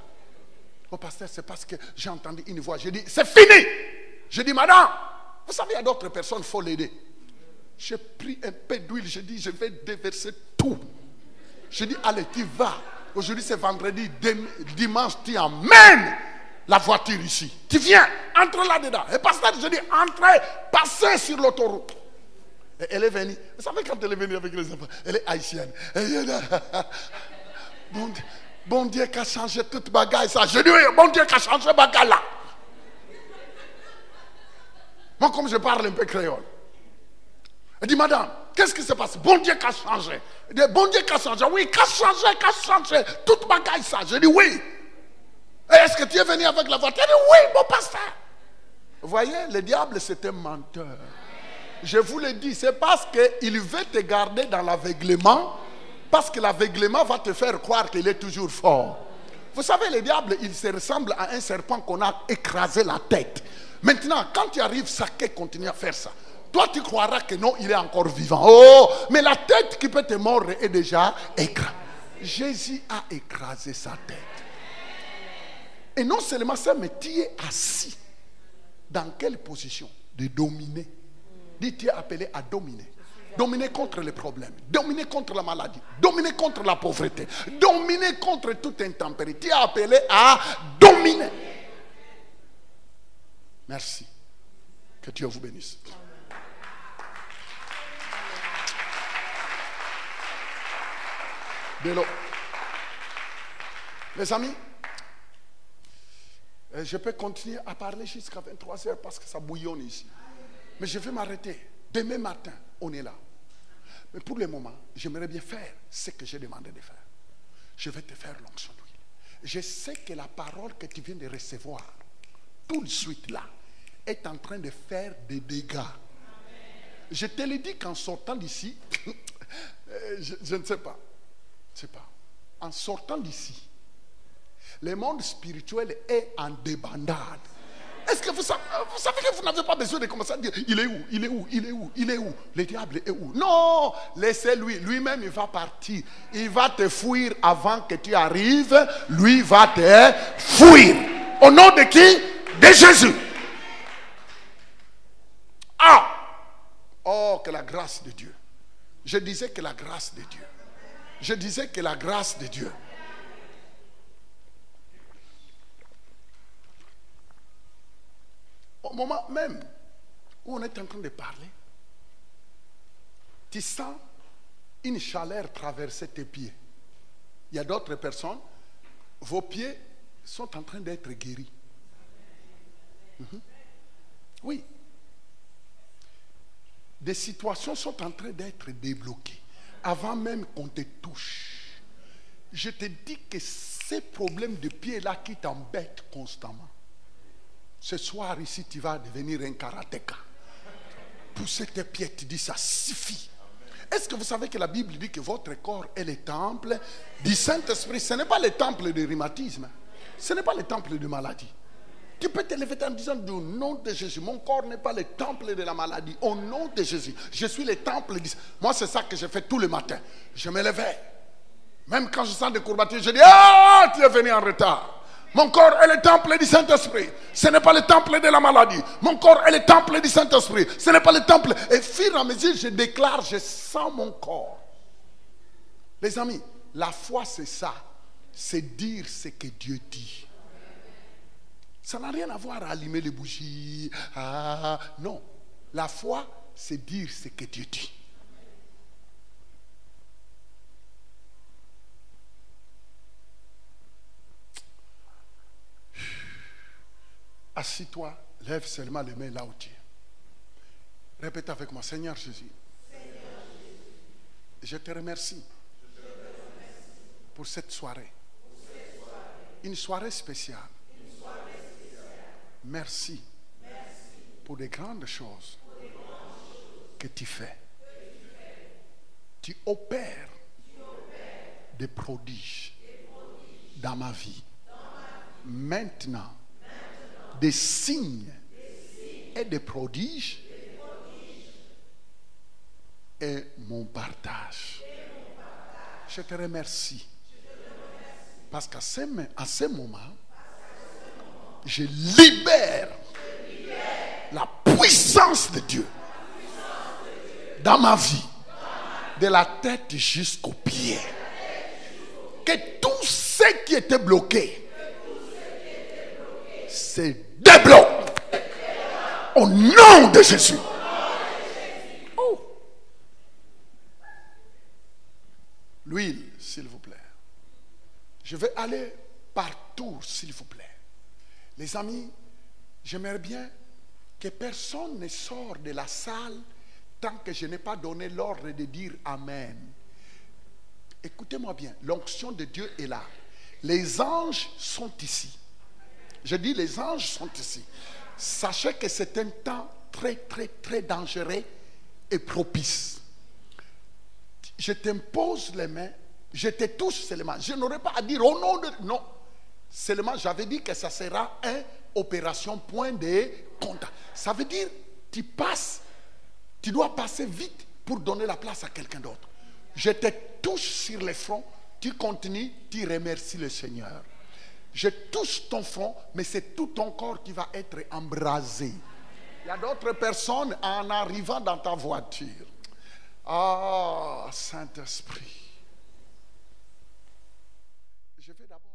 Oh, pasteur, c'est parce que j'ai entendu une voix. Je dis, c'est fini. Je dis, madame, vous savez, il y a d'autres personnes, il faut l'aider. J'ai pris un peu d'huile, je dis, je vais déverser tout. Je dis, allez, tu vas. Aujourd'hui, c'est vendredi, dimanche, tu emmènes la voiture ici. Tu viens, entre là-dedans. Et pasteur, je dis, entrez, passez sur l'autoroute. Et elle est venue. Vous savez, quand elle est venue avec les enfants, elle est haïtienne. Bon Dieu qui a changé toute bagaille, ça. Je dis, oui, bon Dieu qui a changé bagaille là. Moi, comme je parle un peu créole. Elle dit, madame, qu'est-ce qui se passe? Bon Dieu qui a changé. Elle dit, bon Dieu qui a changé. Oui, qui a changé. Toute bagaille ça. Je dis, oui. Est-ce que tu es venu avec la voiture? Oui, mon pasteur. Vous voyez, le diable, c'est un menteur. Je vous le dis, c'est parce qu'il veut te garder dans l'aveuglement, parce que l'aveuglement va te faire croire qu'il est toujours fort. Vous savez, le diable, il se ressemble à un serpent qu'on a écrasé la tête. Maintenant, quand tu arrives, Saké continue à faire ça. Toi, tu croiras que non, il est encore vivant. Oh, mais la tête qui peut te mordre est déjà écrasée. Jésus a écrasé sa tête. Et non seulement ça, mais tu es assis. Dans quelle position? De dominer. Dis, tu es appelé à dominer. Dominer contre les problèmes. Dominer contre la maladie. Dominer contre la pauvreté. Dominer contre toute intempérie. Tu es appelé à dominer. Merci. Que Dieu vous bénisse. De l'eau. Les amis, je peux continuer à parler jusqu'à 23h parce que ça bouillonne ici. Mais je vais m'arrêter. Demain matin, on est là. Mais pour le moment, j'aimerais bien faire ce que j'ai demandé de faire. Je vais te faire l'onction d'huile. Je sais que la parole que tu viens de recevoir, tout de suite là, est en train de faire des dégâts. Je te l'ai dit qu'en sortant d'ici, je ne sais pas. Je ne sais pas. En sortant d'ici, le monde spirituel est en débandade. Est-ce que vous savez que vous n'avez pas besoin de commencer à dire il est où, il est où, il est où, il est où, le diable est où? Non, laissez-lui, lui-même il va partir. Il va te fuir avant que tu arrives. Lui va te fuir. Au nom de qui? De Jésus. Ah! Oh, que la grâce de Dieu. Je disais que la grâce de Dieu. Je disais que la grâce de Dieu. Au moment même où on est en train de parler, tu sens une chaleur traverser tes pieds. Il y a d'autres personnes, vos pieds sont en train d'être guéris. Oui. Des situations sont en train d'être débloquées avant même qu'on te touche. Je te dis que ces problèmes de pieds-là qui t'embêtent constamment, ce soir ici, tu vas devenir un karatéka. Pousser tes pieds, tu dis ça suffit. Est-ce que vous savez que la Bible dit que votre corps est le temple du Saint-Esprit? Ce n'est pas le temple du rhumatisme. Ce n'est pas le temple de maladie. Tu peux te lever en disant au nom de Jésus. Mon corps n'est pas le temple de la maladie. Au nom de Jésus. Je suis le temple du... Moi, c'est ça que je fais tous les matins. Je me levais. Même quand je sens des courbatures, je dis ah, tu es venu en retard. Mon corps est le temple du Saint-Esprit. Ce n'est pas le temple de la maladie. Mon corps est le temple du Saint-Esprit. Ce n'est pas le temple. Et fur et à mesure, je déclare, je sens mon corps. Les amis, la foi, c'est ça. C'est dire ce que Dieu dit. Ça n'a rien à voir à allumer les bougies. Ah, non. La foi, c'est dire ce que Dieu dit. Assis-toi, lève seulement les mains là où tu es. Répète avec moi, Seigneur Jésus, je te remercie pour cette soirée. Une soirée spéciale. Merci pour les grandes choses que tu fais. Tu opères des prodiges dans ma vie. Maintenant, des signes et des prodiges et mon partage. Je te remercie parce qu'à ce moment, je libère la puissance de Dieu dans ma vie, de la tête jusqu'aux pieds. Que tout ce qui était bloqué se débloque au nom de Jésus. Oh. L'huile, s'il vous plaît. Je vais aller partout, s'il vous plaît. Les amis, j'aimerais bien que personne ne sorte de la salle tant que je n'ai pas donné l'ordre de dire Amen. Écoutez-moi bien, l'onction de Dieu est là. Les anges sont ici. Je dis, les anges sont ici. Sachez que c'est un temps très, très, très dangereux et propice. Je t'impose les mains, je te touche seulement. Je n'aurais pas à dire au nom de... Non. Seulement, j'avais dit que ça sera une opération point de contact. Ça veut dire, tu passes, tu dois passer vite pour donner la place à quelqu'un d'autre. Je te touche sur le front, tu continues, tu remercies le Seigneur. Je touche ton front, mais c'est tout ton corps qui va être embrasé. Il y a d'autres personnes en arrivant dans ta voiture. Ah, Saint-Esprit. Je vais d'abord...